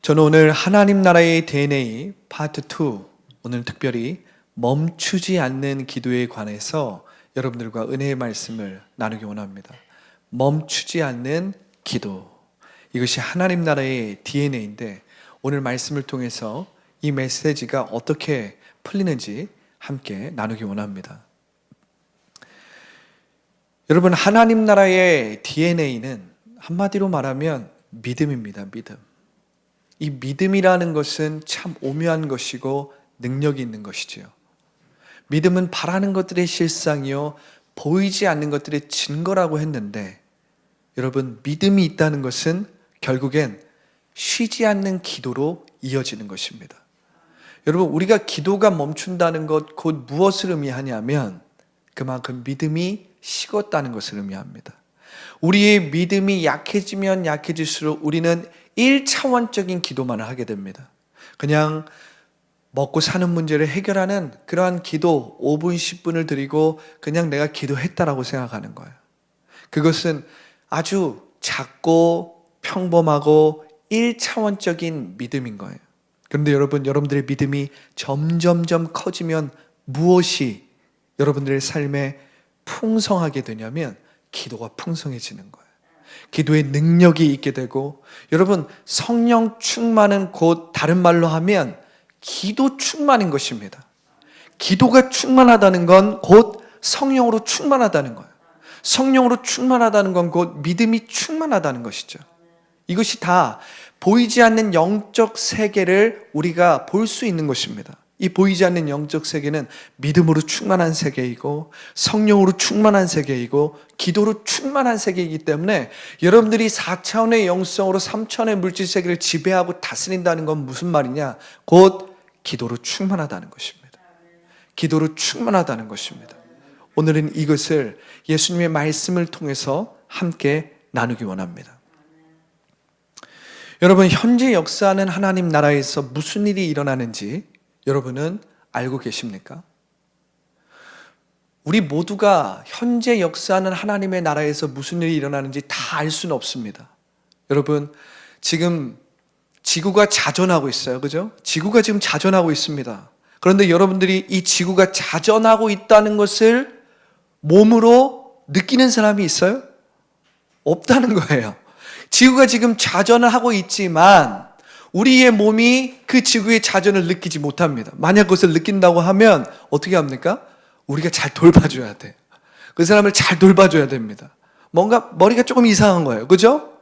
저는 오늘 하나님 나라의 DNA 파트 2, 오늘 특별히 멈추지 않는 기도에 관해서 여러분들과 은혜의 말씀을 나누기 원합니다. 멈추지 않는 기도. 이것이 하나님 나라의 DNA인데 오늘 말씀을 통해서 이 메시지가 어떻게 풀리는지 함께 나누기 원합니다. 여러분, 하나님 나라의 DNA는 한마디로 말하면 믿음입니다. 믿음. 이 믿음이라는 것은 참 오묘한 것이고 능력이 있는 것이지요. 믿음은 바라는 것들의 실상이요 보이지 않는 것들의 증거라고 했는데, 여러분, 믿음이 있다는 것은 결국엔 쉬지 않는 기도로 이어지는 것입니다. 여러분, 우리가 기도가 멈춘다는 것 곧 무엇을 의미하냐면 그만큼 믿음이 식었다는 것을 의미합니다. 우리의 믿음이 약해지면 약해질수록 우리는 1차원적인 기도만을 하게 됩니다. 그냥 먹고 사는 문제를 해결하는 그러한 기도 5분, 10분을 드리고 그냥 내가 기도했다라고 생각하는 거예요. 그것은 아주 작고 평범하고 1차원적인 믿음인 거예요. 그런데 여러분들의 믿음이 점점점 커지면 무엇이 여러분들의 삶에 풍성하게 되냐면 기도가 풍성해지는 거예요. 기도의 능력이 있게 되고, 여러분, 성령 충만은 곧 다른 말로 하면 기도 충만인 것입니다. 기도가 충만하다는 건 곧 성령으로 충만하다는 거예요. 성령으로 충만하다는 건 곧 믿음이 충만하다는 것이죠. 이것이 다 보이지 않는 영적 세계를 우리가 볼 수 있는 것입니다. 이 보이지 않는 영적 세계는 믿음으로 충만한 세계이고 성령으로 충만한 세계이고 기도로 충만한 세계이기 때문에 여러분들이 4차원의 영성으로 3차원의 물질 세계를 지배하고 다스린다는 건 무슨 말이냐? 곧 기도로 충만하다는 것입니다. 기도로 충만하다는 것입니다. 오늘은 이것을 예수님의 말씀을 통해서 함께 나누기 원합니다. 여러분, 현재 역사하는 하나님 나라에서 무슨 일이 일어나는지 여러분은 알고 계십니까? 우리 모두가 현재 역사하는 하나님의 나라에서 무슨 일이 일어나는지 다 알 수는 없습니다. 여러분, 지금 지구가 자전하고 있어요. 그죠? 지구가 지금 자전하고 있습니다. 그런데 여러분들이 이 지구가 자전하고 있다는 것을 몸으로 느끼는 사람이 있어요? 없다는 거예요. 지구가 지금 자전을 하고 있지만 우리의 몸이 그 지구의 자전을 느끼지 못합니다. 만약 그것을 느낀다고 하면 어떻게 합니까? 우리가 잘 돌봐줘야 돼요. 그 사람을 잘 돌봐줘야 됩니다. 뭔가 머리가 조금 이상한 거예요. 그죠?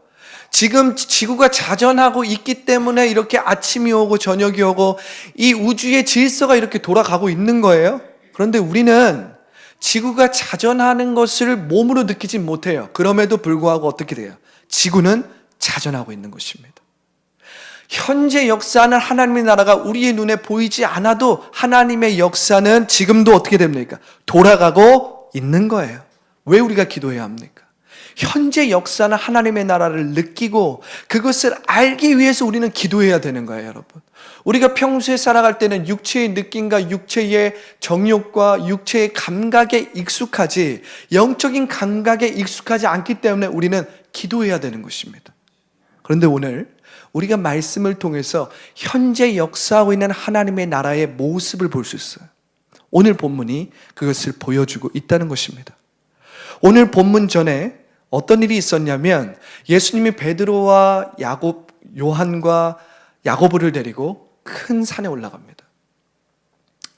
지금 지구가 자전하고 있기 때문에 이렇게 아침이 오고 저녁이 오고 이 우주의 질서가 이렇게 돌아가고 있는 거예요. 그런데 우리는 지구가 자전하는 것을 몸으로 느끼지 못해요. 그럼에도 불구하고 어떻게 돼요? 지구는 자전하고 있는 것입니다. 현재 역사는 하나님의 나라가 우리의 눈에 보이지 않아도 하나님의 역사는 지금도 어떻게 됩니까? 돌아가고 있는 거예요. 왜 우리가 기도해야 합니까? 현재 역사는 하나님의 나라를 느끼고 그것을 알기 위해서 우리는 기도해야 되는 거예요, 여러분. 우리가 평소에 살아갈 때는 육체의 느낌과 육체의 정욕과 육체의 감각에 익숙하지 영적인 감각에 익숙하지 않기 때문에 우리는 기도해야 되는 것입니다. 그런데 오늘 우리가 말씀을 통해서 현재 역사하고 있는 하나님의 나라의 모습을 볼 수 있어요. 오늘 본문이 그것을 보여주고 있다는 것입니다. 오늘 본문 전에 어떤 일이 있었냐면 예수님이 베드로와 야곱, 요한과 야고보를 데리고 큰 산에 올라갑니다.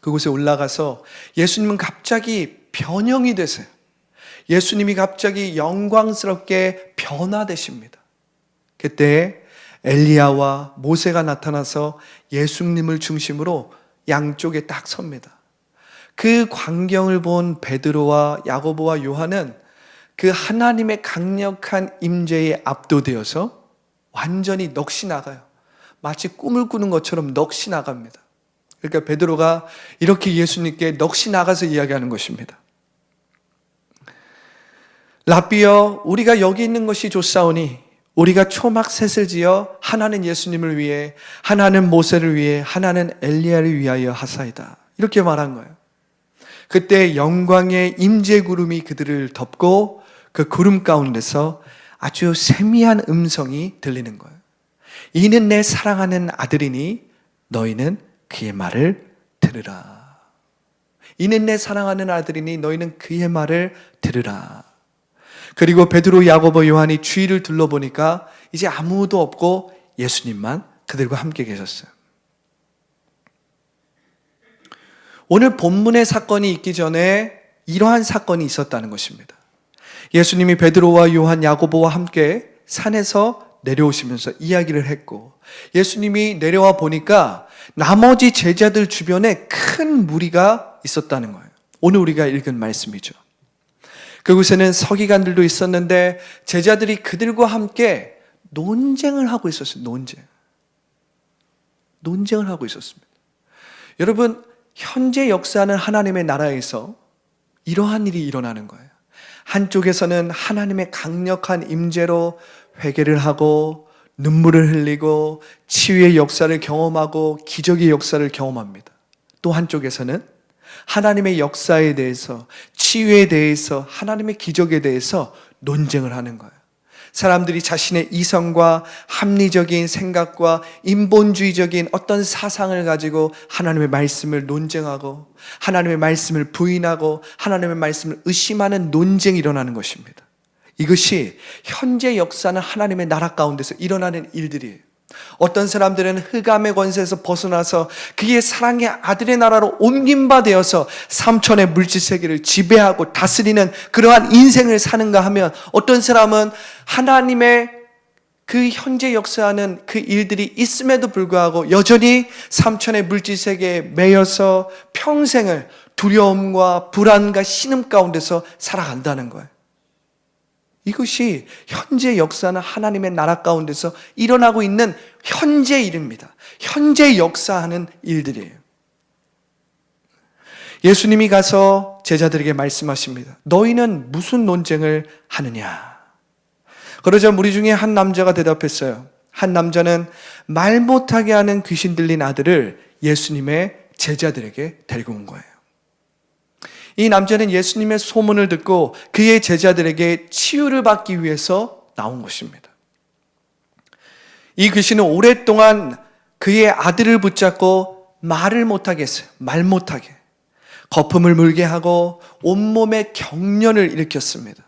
그곳에 올라가서 예수님은 갑자기 변형이 되세요. 예수님이 갑자기 영광스럽게 변화되십니다. 그때 엘리야와 모세가 나타나서 예수님을 중심으로 양쪽에 딱 섭니다. 그 광경을 본 베드로와 야고보와 요한은 그 하나님의 강력한 임재에 압도되어서 완전히 넋이 나가요. 마치 꿈을 꾸는 것처럼 넋이 나갑니다. 그러니까 베드로가 이렇게 예수님께 넋이 나가서 이야기하는 것입니다. 랍비여, 우리가 여기 있는 것이 좋사오니 우리가 초막 셋을 지어 하나는 예수님을 위해, 하나는 모세를 위해, 하나는 엘리야를 위하여 하사이다. 이렇게 말한 거예요. 그때 영광의 임재구름이 그들을 덮고 그 구름 가운데서 아주 세미한 음성이 들리는 거예요. 이는 내 사랑하는 아들이니 너희는 그의 말을 들으라. 이는 내 사랑하는 아들이니 너희는 그의 말을 들으라. 그리고 베드로, 야고보, 요한이 주위를 둘러보니까 이제 아무도 없고 예수님만 그들과 함께 계셨어요. 오늘 본문의 사건이 있기 전에 이러한 사건이 있었다는 것입니다. 예수님이 베드로와 요한, 야고보와 함께 산에서 내려오시면서 이야기를 했고, 예수님이 내려와 보니까 나머지 제자들 주변에 큰 무리가 있었다는 거예요. 오늘 우리가 읽은 말씀이죠. 그곳에는 서기관들도 있었는데 제자들이 그들과 함께 논쟁을 하고 있었어요. 논쟁을 하고 있었습니다. 여러분, 현재 역사하는 하나님의 나라에서 이러한 일이 일어나는 거예요. 한쪽에서는 하나님의 강력한 임재로 회개를 하고 눈물을 흘리고 치유의 역사를 경험하고 기적의 역사를 경험합니다. 또 한쪽에서는 하나님의 역사에 대해서, 치유에 대해서, 하나님의 기적에 대해서 논쟁을 하는 거예요. 사람들이 자신의 이성과 합리적인 생각과 인본주의적인 어떤 사상을 가지고 하나님의 말씀을 논쟁하고 하나님의 말씀을 부인하고 하나님의 말씀을 의심하는 논쟁이 일어나는 것입니다. 이것이 현재 역사는 하나님의 나라 가운데서 일어나는 일들이에요. 어떤 사람들은 흑암의 권세에서 벗어나서 그의 사랑의 아들의 나라로 옮긴 바 되어서 삼천의 물질세계를 지배하고 다스리는 그러한 인생을 사는가 하면, 어떤 사람은 하나님의 그 현재 역사하는 그 일들이 있음에도 불구하고 여전히 삼천의 물질세계에 매여서 평생을 두려움과 불안과 신음 가운데서 살아간다는 거예요. 이것이 현재 역사는 하나님의 나라 가운데서 일어나고 있는 현재 일입니다. 현재 역사하는 일들이에요. 예수님이 가서 제자들에게 말씀하십니다. 너희는 무슨 논쟁을 하느냐? 그러자 무리 중에 한 남자가 대답했어요. 한 남자는 말 못하게 하는 귀신 들린 아들을 예수님의 제자들에게 데리고 온 거예요. 이 남자는 예수님의 소문을 듣고 그의 제자들에게 치유를 받기 위해서 나온 것입니다. 이 귀신은 오랫동안 그의 아들을 붙잡고 말을 못하게 했어요. 말 못하게. 거품을 물게 하고 온몸에 경련을 일으켰습니다.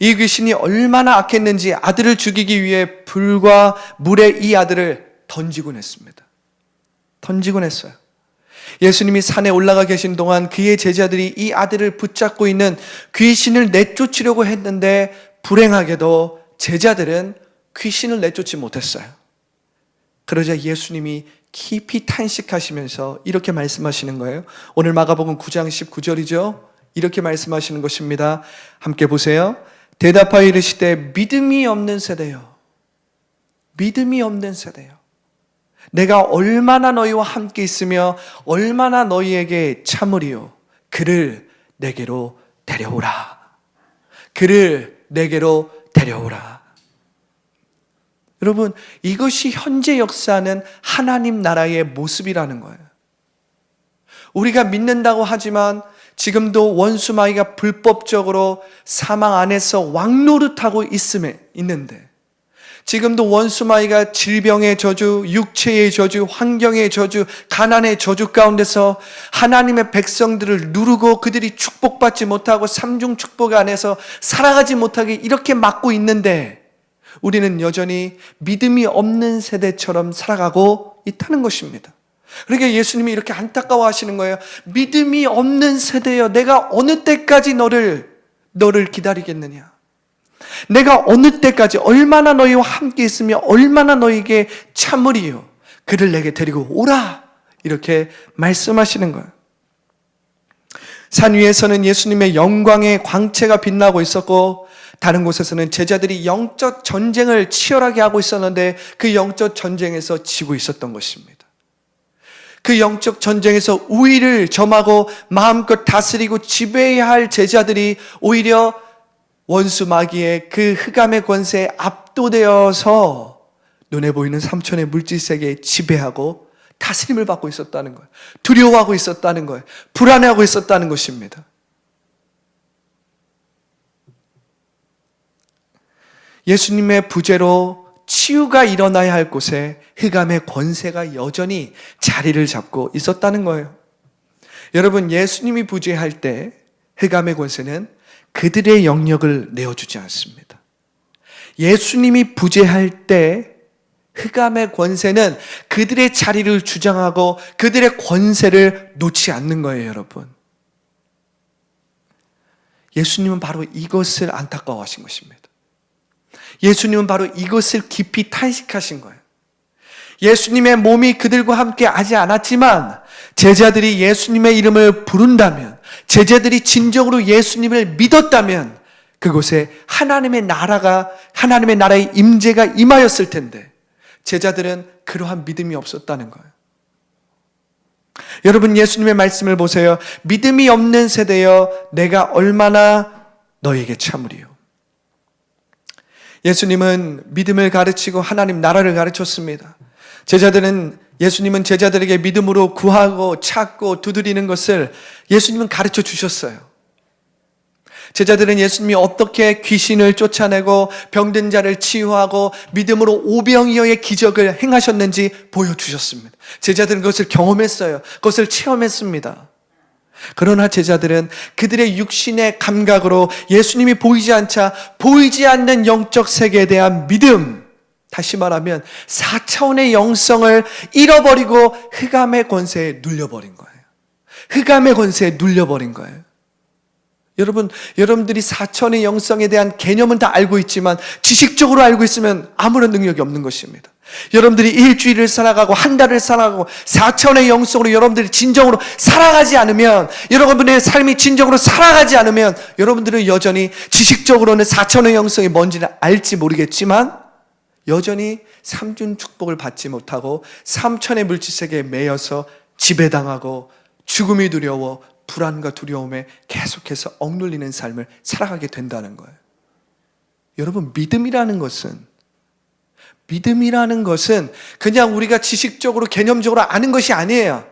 이 귀신이 얼마나 악했는지 아들을 죽이기 위해 불과 물에 이 아들을 던지곤 했습니다. 던지곤 했어요. 예수님이 산에 올라가 계신 동안 그의 제자들이 이 아들을 붙잡고 있는 귀신을 내쫓으려고 했는데 불행하게도 제자들은 귀신을 내쫓지 못했어요. 그러자 예수님이 깊이 탄식하시면서 이렇게 말씀하시는 거예요. 오늘 마가복음 9장 19절이죠. 이렇게 말씀하시는 것입니다. 함께 보세요. 대답하여 이르시되 믿음이 없는 세대요. 믿음이 없는 세대요. 내가 얼마나 너희와 함께 있으며 얼마나 너희에게 참으리요. 그를 내게로 데려오라. 그를 내게로 데려오라. 여러분, 이것이 현재 역사하는 하나님 나라의 모습이라는 거예요. 우리가 믿는다고 하지만 지금도 원수마귀가 불법적으로 사망 안에서 왕노릇하고 있는데, 지금도 원수마귀가 질병의 저주, 육체의 저주, 환경의 저주, 가난의 저주 가운데서 하나님의 백성들을 누르고 그들이 축복받지 못하고 삼중 축복 안에서 살아가지 못하게 이렇게 막고 있는데, 우리는 여전히 믿음이 없는 세대처럼 살아가고 있다는 것입니다. 그러니까 예수님이 이렇게 안타까워 하시는 거예요. 믿음이 없는 세대여, 내가 어느 때까지 너를 기다리겠느냐? 내가 어느 때까지 얼마나 너희와 함께 있으며 얼마나 너희에게 참으리요. 그를 내게 데리고 오라. 이렇게 말씀하시는 거예요. 산 위에서는 예수님의 영광의 광채가 빛나고 있었고, 다른 곳에서는 제자들이 영적 전쟁을 치열하게 하고 있었는데 그 영적 전쟁에서 지고 있었던 것입니다. 그 영적 전쟁에서 우위를 점하고 마음껏 다스리고 지배해야 할 제자들이 오히려 원수 마귀의 그 흑암의 권세에 압도되어서 눈에 보이는 삼천의 물질세계에 지배하고 다스림을 받고 있었다는 거예요. 두려워하고 있었다는 거예요. 불안해하고 있었다는 것입니다. 예수님의 부재로 치유가 일어나야 할 곳에 흑암의 권세가 여전히 자리를 잡고 있었다는 거예요. 여러분, 예수님이 부재할 때 흑암의 권세는 그들의 영역을 내어주지 않습니다. 예수님이 부재할 때 흑암의 권세는 그들의 자리를 주장하고 그들의 권세를 놓지 않는 거예요, 여러분. 예수님은 바로 이것을 안타까워하신 것입니다. 예수님은 바로 이것을 깊이 탄식하신 거예요. 예수님의 몸이 그들과 함께 하지 않았지만 제자들이 예수님의 이름을 부른다면, 제자들이 진정으로 예수님을 믿었다면 그곳에 하나님의 나라의 임재가 임하였을 텐데 제자들은 그러한 믿음이 없었다는 거예요. 여러분, 예수님의 말씀을 보세요. 믿음이 없는 세대여, 내가 얼마나 너에게 참으리요. 예수님은 믿음을 가르치고 하나님 나라를 가르쳤습니다. 예수님은 제자들에게 믿음으로 구하고 찾고 두드리는 것을 예수님은 가르쳐 주셨어요. 제자들은 예수님이 어떻게 귀신을 쫓아내고 병든 자를 치유하고 믿음으로 오병이어의 기적을 행하셨는지 보여주셨습니다. 제자들은 그것을 경험했어요. 그것을 체험했습니다. 그러나 제자들은 그들의 육신의 감각으로 예수님이 보이지 않는 영적 세계에 대한 믿음, 다시 말하면 4차원의 영성을 잃어버리고 흑암의 권세에 눌려버린 거예요. 흑암의 권세에 눌려버린 거예요. 여러분들이 4차원의 영성에 대한 개념은 다 알고 있지만 지식적으로 알고 있으면 아무런 능력이 없는 것입니다. 여러분들이 일주일을 살아가고 한 달을 살아가고 4차원의 영성으로 여러분들이 진정으로 살아가지 않으면, 여러분의 삶이 진정으로 살아가지 않으면 여러분들은 여전히 지식적으로는 4차원의 영성이 뭔지는 알지 모르겠지만 여전히 삼중 축복을 받지 못하고 3천의 물질세계에 매여서 지배당하고 죽음이 두려워 불안과 두려움에 계속해서 억눌리는 삶을 살아가게 된다는 거예요. 여러분, 믿음이라는 것은 그냥 우리가 지식적으로 개념적으로 아는 것이 아니에요.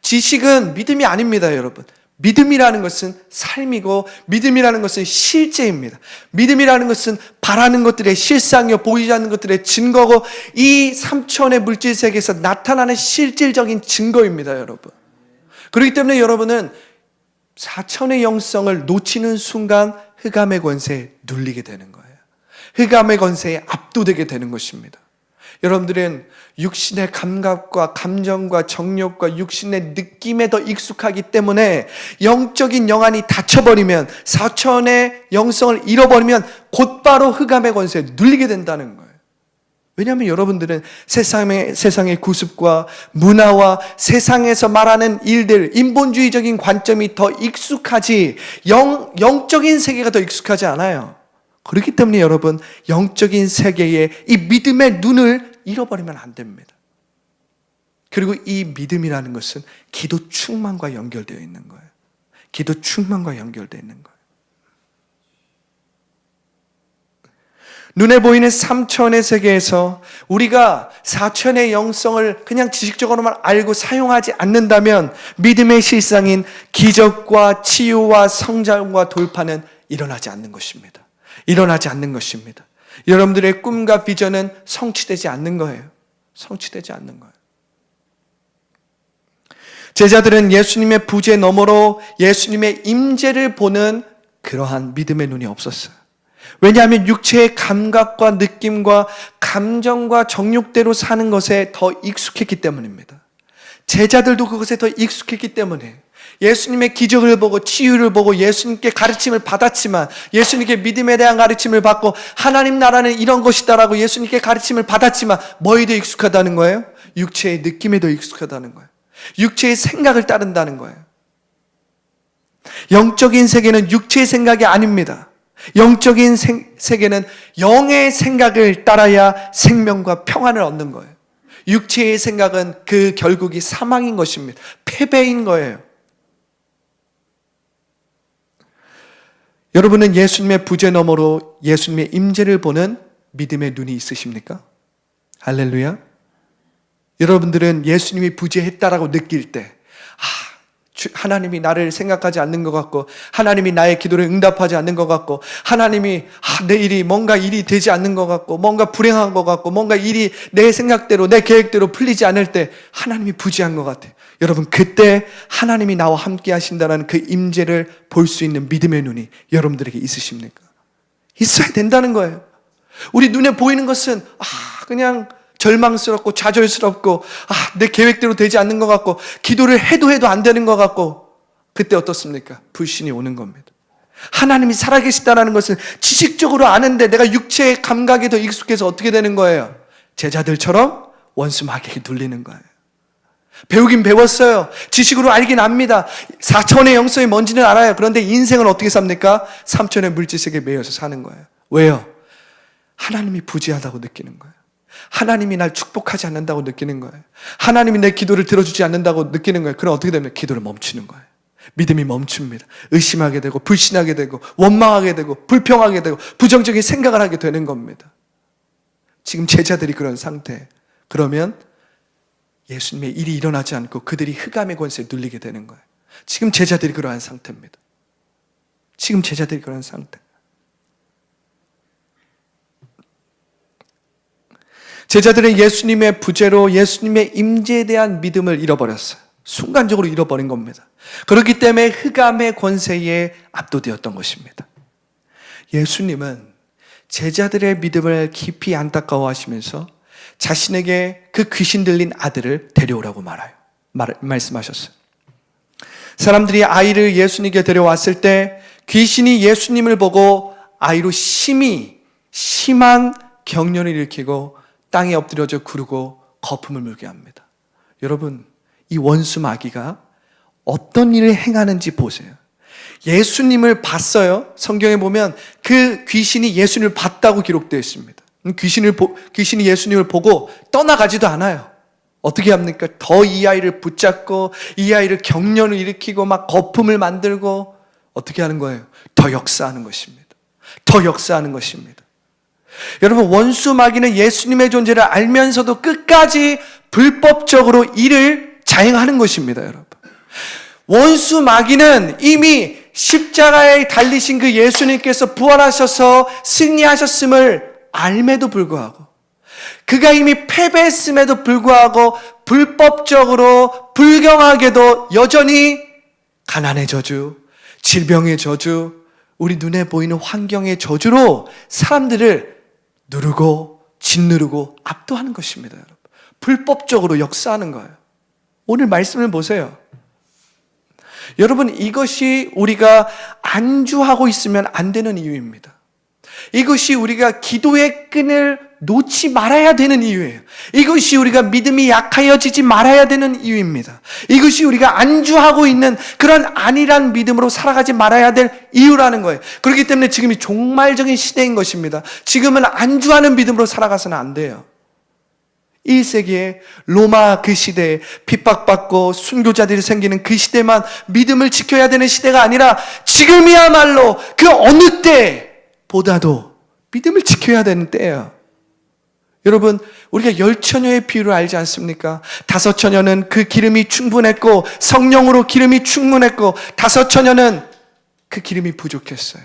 지식은 믿음이 아닙니다, 여러분. 믿음이라는 것은 삶이고 믿음이라는 것은 실제입니다. 믿음이라는 것은 바라는 것들의 실상이요, 보이지 않는 것들의 증거고 이 3천의 물질 세계에서 나타나는 실질적인 증거입니다, 여러분. 그렇기 때문에 여러분은 4천의 영성을 놓치는 순간 흑암의 권세에 눌리게 되는 거예요. 흑암의 권세에 압도되게 되는 것입니다. 여러분들은 육신의 감각과 감정과 정욕과 육신의 느낌에 더 익숙하기 때문에 영적인 영안이 닫혀버리면, 4천의 영성을 잃어버리면 곧바로 흑암의 권세에 눌리게 된다는 거예요. 왜냐하면 여러분들은 세상의 구습과 문화와 세상에서 말하는 일들, 인본주의적인 관점이 더 익숙하지 영적인 세계가 더 익숙하지 않아요. 그렇기 때문에 여러분, 영적인 세계에 이 믿음의 눈을 잃어버리면 안 됩니다. 그리고 이 믿음이라는 것은 기도 충만과 연결되어 있는 거예요. 기도 충만과 연결되어 있는 거예요. 눈에 보이는 3천의 세계에서 우리가 4천의 영성을 그냥 지식적으로만 알고 사용하지 않는다면 믿음의 실상인 기적과 치유와 성장과 돌파는 일어나지 않는 것입니다. 일어나지 않는 것입니다. 여러분들의 꿈과 비전은 성취되지 않는 거예요. 성취되지 않는 거예요. 제자들은 예수님의 부재 너머로 예수님의 임재를 보는 그러한 믿음의 눈이 없었어요. 왜냐하면 육체의 감각과 느낌과 감정과 정욕대로 사는 것에 더 익숙했기 때문입니다. 제자들도 그것에 더 익숙했기 때문에 예수님의 기적을 보고 치유를 보고 예수님께 가르침을 받았지만, 예수님께 믿음에 대한 가르침을 받고 하나님 나라는 이런 것이다라고 예수님께 가르침을 받았지만 뭐에 더 익숙하다는 거예요? 육체의 느낌에 더 익숙하다는 거예요. 육체의 생각을 따른다는 거예요. 영적인 세계는 육체의 생각이 아닙니다. 영적인 세계는 영의 생각을 따라야 생명과 평안을 얻는 거예요. 육체의 생각은 그 결국이 사망인 것입니다. 패배인 거예요. 여러분은 예수님의 부재 너머로 예수님의 임재를 보는 믿음의 눈이 있으십니까? 할렐루야. 여러분들은 예수님이 부재했다라고 느낄 때, 하나님이 나를 생각하지 않는 것 같고, 하나님이 나의 기도를 응답하지 않는 것 같고, 하나님이 내 일이 뭔가 일이 되지 않는 것 같고, 뭔가 불행한 것 같고, 뭔가 일이 내 생각대로 내 계획대로 풀리지 않을 때 하나님이 부재한 것 같아요. 여러분, 그때 하나님이 나와 함께 하신다는 그 임재를 볼 수 있는 믿음의 눈이 여러분들에게 있으십니까? 있어야 된다는 거예요. 우리 눈에 보이는 것은 그냥 절망스럽고 좌절스럽고 내 계획대로 되지 않는 것 같고, 기도를 해도 안 되는 것 같고, 그때 어떻습니까? 불신이 오는 겁니다. 하나님이 살아계시다는 것은 지식적으로 아는데 내가 육체의 감각에 더 익숙해서 어떻게 되는 거예요? 제자들처럼 원수 마귀에게 눌리는 거예요. 배우긴 배웠어요. 지식으로 알긴 압니다. 4천의 영성이 뭔지는 알아요. 그런데 인생은 어떻게 삽니까? 3천의 물질색에 매여서 사는 거예요. 왜요? 하나님이 부재하다고 느끼는 거예요. 하나님이 날 축복하지 않는다고 느끼는 거예요. 하나님이 내 기도를 들어주지 않는다고 느끼는 거예요. 그럼 어떻게 되면 기도를 멈추는 거예요. 믿음이 멈춥니다. 의심하게 되고, 불신하게 되고, 원망하게 되고, 불평하게 되고, 부정적인 생각을 하게 되는 겁니다. 지금 제자들이 그런 상태. 그러면 예수님의 일이 일어나지 않고 그들이 흑암의 권세에 눌리게 되는 거예요. 지금 제자들이 그러한 상태입니다. 지금 제자들이 그러한 상태. 제자들은 예수님의 부재로 예수님의 임재에 대한 믿음을 잃어버렸어요. 순간적으로 잃어버린 겁니다. 그렇기 때문에 흑암의 권세에 압도되었던 것입니다. 예수님은 제자들의 믿음을 깊이 안타까워하시면서 자신에게 그 귀신 들린 아들을 데려오라고 말씀하셨어요. 사람들이 아이를 예수님께 데려왔을 때 귀신이 예수님을 보고 아이로 심한 경련을 일으키고 땅에 엎드려져 구르고 거품을 물게 합니다. 여러분, 이 원수 마귀가 어떤 일을 행하는지 보세요. 예수님을 봤어요. 성경에 보면 그 귀신이 예수님을 봤다고 기록되어 있습니다. 귀신이 예수님을 보고 떠나가지도 않아요. 어떻게 합니까? 더 이 아이를 붙잡고 이 아이를 경련을 일으키고 막 거품을 만들고 어떻게 하는 거예요? 더 역사하는 것입니다. 더 역사하는 것입니다. 여러분, 원수 마귀는 예수님의 존재를 알면서도 끝까지 불법적으로 일을 자행하는 것입니다, 여러분. 원수 마귀는 이미 십자가에 달리신 그 예수님께서 부활하셔서 승리하셨음을 알매도 불구하고, 그가 이미 패배했음에도 불구하고 불법적으로 불경하게도 여전히 가난의 저주, 질병의 저주, 우리 눈에 보이는 환경의 저주로 사람들을 누르고 짓누르고 압도하는 것입니다, 여러분. 불법적으로 역사하는 거예요. 오늘 말씀을 보세요. 여러분, 이것이 우리가 안주하고 있으면 안 되는 이유입니다. 이것이 우리가 기도의 끈을 놓지 말아야 되는 이유예요. 이것이 우리가 믿음이 약하여지지 말아야 되는 이유입니다. 이것이 우리가 안주하고 있는 그런 안일한 믿음으로 살아가지 말아야 될 이유라는 거예요. 그렇기 때문에 지금이 종말적인 시대인 것입니다. 지금은 안주하는 믿음으로 살아가서는 안 돼요. 1세기에 로마 그 시대에 핍박받고 순교자들이 생기는 그 시대만 믿음을 지켜야 되는 시대가 아니라 지금이야말로 그 어느 때보다도 믿음을 지켜야 되는 때예요. 여러분, 우리가 10처녀의 비유를 알지 않습니까? 5처녀는 그 기름이 충분했고 성령으로 기름이 충분했고 5처녀는 그 기름이 부족했어요.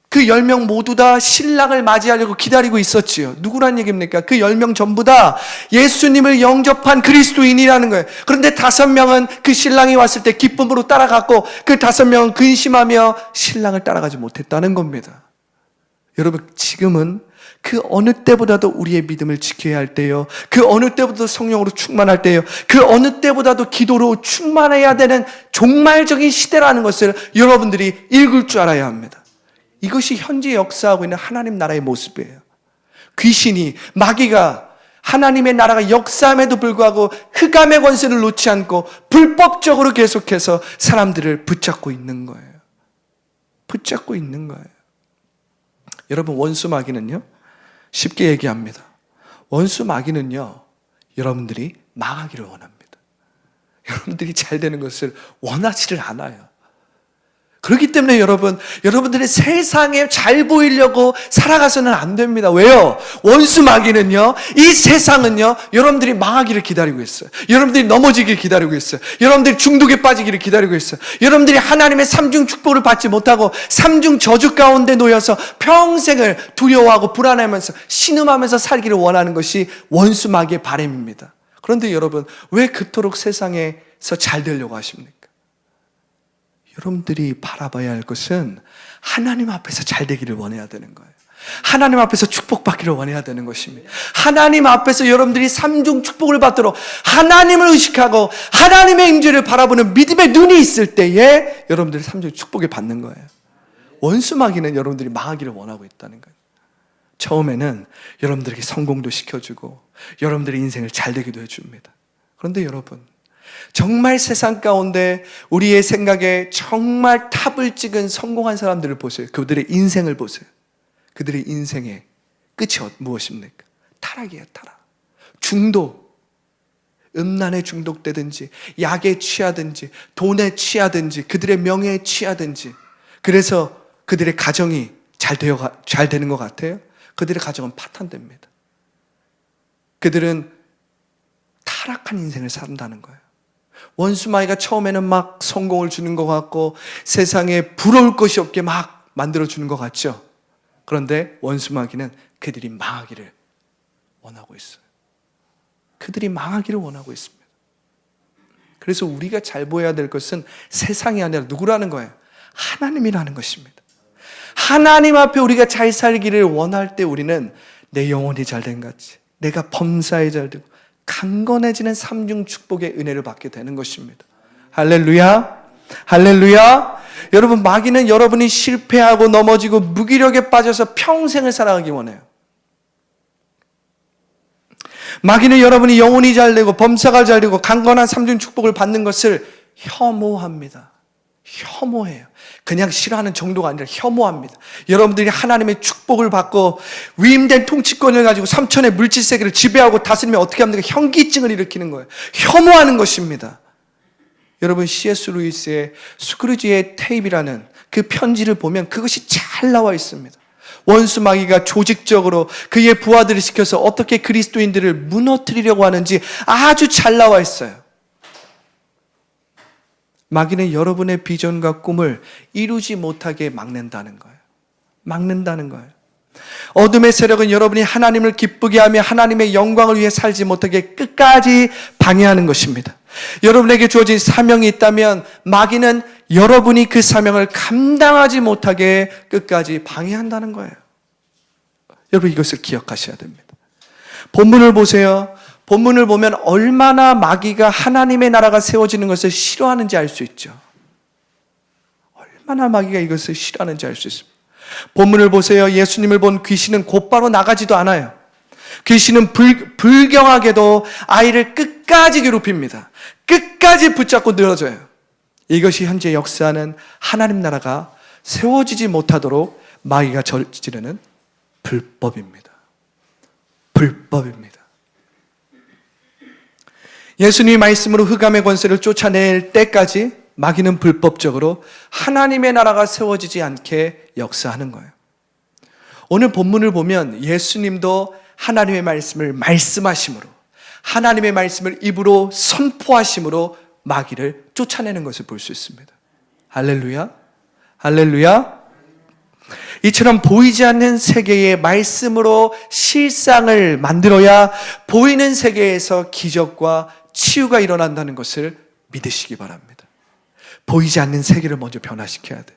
그 10명 모두 다 신랑을 맞이하려고 기다리고 있었지요. 누구란 얘기입니까? 그 10명 전부 다 예수님을 영접한 그리스도인이라는 거예요. 그런데 5명은 그 신랑이 왔을 때 기쁨으로 따라갔고 그 5명은 근심하며 신랑을 따라가지 못했다는 겁니다. 여러분, 지금은 그 어느 때보다도 우리의 믿음을 지켜야 할 때요, 그 어느 때보다도 성령으로 충만할 때요, 그 어느 때보다도 기도로 충만해야 되는 종말적인 시대라는 것을 여러분들이 읽을 줄 알아야 합니다. 이것이 현재 역사하고 있는 하나님 나라의 모습이에요. 귀신이, 마귀가 하나님의 나라가 역사함에도 불구하고 흑암의 권세를 놓지 않고 불법적으로 계속해서 사람들을 붙잡고 있는 거예요. 붙잡고 있는 거예요. 여러분, 원수 마귀는요, 쉽게 얘기합니다. 원수 마귀는요, 여러분들이 망하기를 원합니다. 여러분들이 잘 되는 것을 원하지를 않아요. 그렇기 때문에 여러분들이 세상에 잘 보이려고 살아가서는 안 됩니다. 왜요? 원수 마귀는요, 이 세상은요, 여러분들이 망하기를 기다리고 있어요. 여러분들이 넘어지기를 기다리고 있어요. 여러분들이 중독에 빠지기를 기다리고 있어요. 여러분들이 하나님의 삼중 축복을 받지 못하고 삼중 저주 가운데 놓여서 평생을 두려워하고 불안해하면서 신음하면서 살기를 원하는 것이 원수 마귀의 바람입니다. 그런데 여러분, 왜 그토록 세상에서 잘 되려고 하십니까? 여러분들이 바라봐야 할 것은 하나님 앞에서 잘 되기를 원해야 되는 거예요. 하나님 앞에서 축복받기를 원해야 되는 것입니다. 하나님 앞에서 여러분들이 삼중 축복을 받도록 하나님을 의식하고 하나님의 임재를 바라보는 믿음의 눈이 있을 때에 여러분들이 삼중 축복을 받는 거예요. 원수 마귀는 여러분들이 망하기를 원하고 있다는 거예요. 처음에는 여러분들에게 성공도 시켜주고 여러분들의 인생을 잘 되기도 해줍니다. 그런데 여러분, 정말 세상 가운데 우리의 생각에 정말 탑을 찍은 성공한 사람들을 보세요. 그들의 인생을 보세요. 그들의 인생의 끝이 무엇입니까? 타락이에요, 타락. 중독. 음란에 중독되든지 약에 취하든지 돈에 취하든지 그들의 명예에 취하든지. 그래서 그들의 가정이 잘 되는 것 같아요? 그들의 가정은 파탄됩니다. 그들은 타락한 인생을 산다는 거예요. 원수 마귀가 처음에는 막 성공을 주는 것 같고 세상에 부러울 것이 없게 막 만들어주는 것 같죠. 그런데 원수 마귀는 그들이 망하기를 원하고 있어요. 그들이 망하기를 원하고 있습니다. 그래서 우리가 잘 보여야 될 것은 세상이 아니라 누구라는 거예요? 하나님이라는 것입니다. 하나님 앞에 우리가 잘 살기를 원할 때 우리는 내 영혼이 잘된 것 같이, 내가 범사에 잘 되고 강건해지는 삼중 축복의 은혜를 받게 되는 것입니다. 할렐루야, 할렐루야. 여러분, 마귀는 여러분이 실패하고 넘어지고 무기력에 빠져서 평생을 살아가기 원해요. 마귀는 여러분이 영혼이 잘 되고 범사가 잘 되고 강건한 삼중 축복을 받는 것을 혐오합니다. 혐오해요. 그냥 싫어하는 정도가 아니라 혐오합니다. 여러분들이 하나님의 축복을 받고 위임된 통치권을 가지고 삼천의 물질세계를 지배하고 다스리면 어떻게 합니까? 현기증을 일으키는 거예요. 혐오하는 것입니다. 여러분, C.S. 루이스의 스크루지의 테이프라는 그 편지를 보면 그것이 잘 나와 있습니다. 원수 마귀가 조직적으로 그의 부하들을 시켜서 어떻게 그리스도인들을 무너뜨리려고 하는지 아주 잘 나와 있어요. 마귀는 여러분의 비전과 꿈을 이루지 못하게 막는다는 거예요. 막는다는 거예요. 어둠의 세력은 여러분이 하나님을 기쁘게 하며 하나님의 영광을 위해 살지 못하게 끝까지 방해하는 것입니다. 여러분에게 주어진 사명이 있다면 마귀는 여러분이 그 사명을 감당하지 못하게 끝까지 방해한다는 거예요. 여러분, 이것을 기억하셔야 됩니다. 본문을 보세요. 본문을 보면 얼마나 마귀가 하나님의 나라가 세워지는 것을 싫어하는지 알 수 있죠. 얼마나 마귀가 이것을 싫어하는지 알 수 있습니다. 본문을 보세요. 예수님을 본 귀신은 곧바로 나가지도 않아요. 귀신은 불경하게도 아이를 끝까지 괴롭힙니다. 끝까지 붙잡고 늘어져요. 이것이 현재 역사하는 하나님 나라가 세워지지 못하도록 마귀가 저지르는 불법입니다. 불법입니다. 예수님이 말씀으로 흑암의 권세를 쫓아낼 때까지 마귀는 불법적으로 하나님의 나라가 세워지지 않게 역사하는 거예요. 오늘 본문을 보면 예수님도 하나님의 말씀을 말씀하심으로, 하나님의 말씀을 입으로 선포하심으로 마귀를 쫓아내는 것을 볼 수 있습니다. 할렐루야, 할렐루야. 이처럼 보이지 않는 세계의 말씀으로 실상을 만들어야 보이는 세계에서 기적과 치유가 일어난다는 것을 믿으시기 바랍니다. 보이지 않는 세계를 먼저 변화시켜야 돼.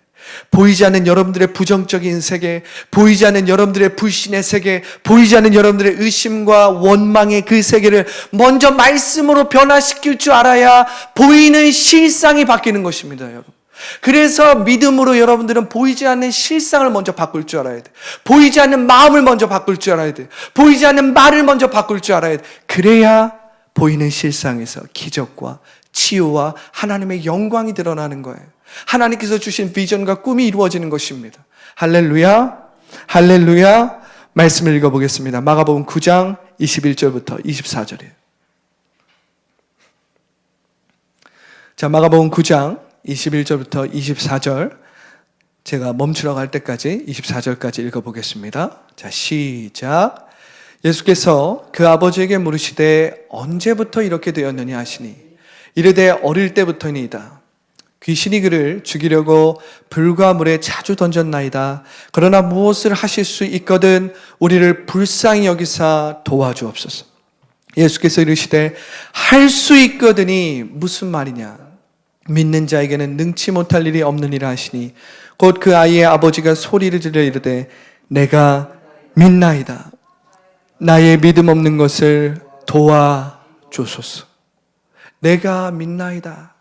보이지 않는 여러분들의 부정적인 세계, 보이지 않는 여러분들의 불신의 세계, 보이지 않는 여러분들의 의심과 원망의 그 세계를 먼저 말씀으로 변화시킬 줄 알아야 보이는 실상이 바뀌는 것입니다, 여러분. 그래서 믿음으로 여러분들은 보이지 않는 실상을 먼저 바꿀 줄 알아야 돼. 보이지 않는 마음을 먼저 바꿀 줄 알아야 돼. 보이지 않는 말을 먼저 바꿀 줄 알아야 돼. 그래야 보이는 실상에서 기적과 치유와 하나님의 영광이 드러나는 거예요. 하나님께서 주신 비전과 꿈이 이루어지는 것입니다. 할렐루야, 할렐루야. 말씀을 읽어보겠습니다. 마가복음 9장 21절부터 24절이에요. 자, 마가복음 9장 21절부터 24절 제가 멈추라고 할 때까지 24절까지 읽어보겠습니다. 자, 시작. 예수께서 그 아버지에게 물으시되 언제부터 이렇게 되었느냐 하시니 이르되 어릴 때부터니이다. 귀신이 그를 죽이려고 불과 물에 자주 던졌나이다. 그러나 무엇을 하실 수 있거든 우리를 불쌍히 여기사 도와주옵소서. 예수께서 이르시되 할 수 있거든이 무슨 말이냐. 믿는 자에게는 능치 못할 일이 없느니라 하시니 곧 그 아이의 아버지가 소리를 질러 이르되 내가 믿나이다. 나의 믿음 없는 것을 도와주소서. 내가 믿나이다.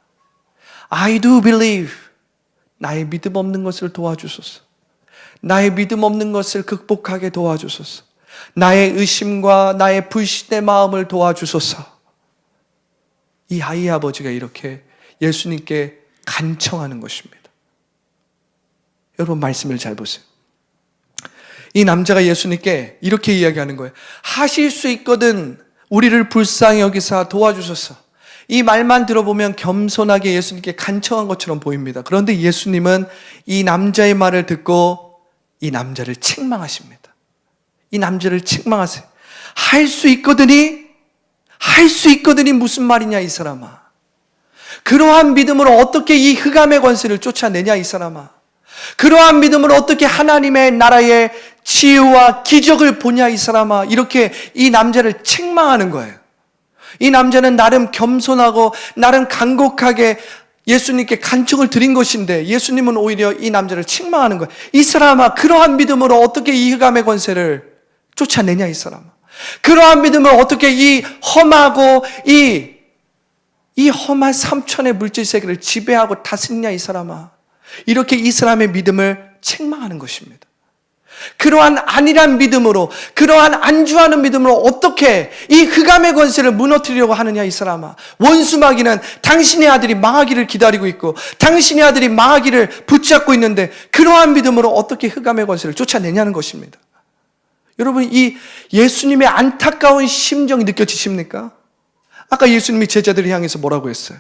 I do believe. 나의 믿음 없는 것을 도와주소서. 나의 믿음 없는 것을 극복하게 도와주소서. 나의 의심과 나의 불신의 마음을 도와주소서. 이 아이의 아버지가 이렇게 예수님께 간청하는 것입니다. 여러분 말씀을 잘 보세요. 이 남자가 예수님께 이렇게 이야기하는 거예요. 하실 수 있거든 우리를 불쌍히 여기사 도와주소서. 이 말만 들어보면 겸손하게 예수님께 간청한 것처럼 보입니다. 그런데 예수님은 이 남자의 말을 듣고 이 남자를 책망하십니다. 이 남자를 책망하세요. 할 수 있거든이? 할 수 있거든이 무슨 말이냐 이 사람아. 그러한 믿음으로 어떻게 이 흑암의 권세를 쫓아내냐 이 사람아. 그러한 믿음으로 어떻게 하나님의 나라의 치유와 기적을 보냐 이 사람아. 이렇게 이 남자를 책망하는 거예요. 이 남자는 나름 겸손하고 나름 간곡하게 예수님께 간청을 드린 것인데 예수님은 오히려 이 남자를 책망하는 거예요. 이 사람아, 그러한 믿음으로 어떻게 이 흑암의 권세를 쫓아내냐 이 사람아. 그러한 믿음으로 어떻게 이 험하고 이 험한 삼천의 물질 세계를 지배하고 다스리냐 이 사람아. 이렇게 이 사람의 믿음을 책망하는 것입니다. 그러한 안일한 믿음으로, 그러한 안주하는 믿음으로 어떻게 이 흑암의 권세를 무너뜨리려고 하느냐 이 사람아. 원수 마귀는 당신의 아들이 망하기를 기다리고 있고 당신의 아들이 망하기를 붙잡고 있는데 그러한 믿음으로 어떻게 흑암의 권세를 쫓아내냐는 것입니다. 여러분, 이 예수님의 안타까운 심정이 느껴지십니까? 아까 예수님이 제자들을 향해서 뭐라고 했어요?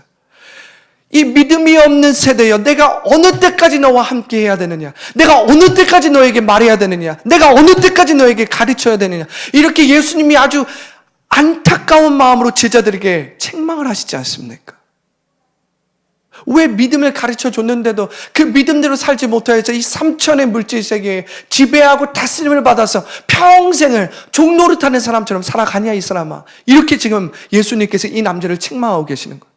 이 믿음이 없는 세대여, 내가 어느 때까지 너와 함께 해야 되느냐? 내가 어느 때까지 너에게 말해야 되느냐? 내가 어느 때까지 너에게 가르쳐야 되느냐? 이렇게 예수님이 아주 안타까운 마음으로 제자들에게 책망을 하시지 않습니까? 왜 믿음을 가르쳐 줬는데도 그 믿음대로 살지 못하여서 이 삼천의 물질 세계에 지배하고 다스림을 받아서 평생을 종노릇하는 사람처럼 살아가냐 이 사람아. 이렇게 지금 예수님께서 이 남자를 책망하고 계시는 거예요.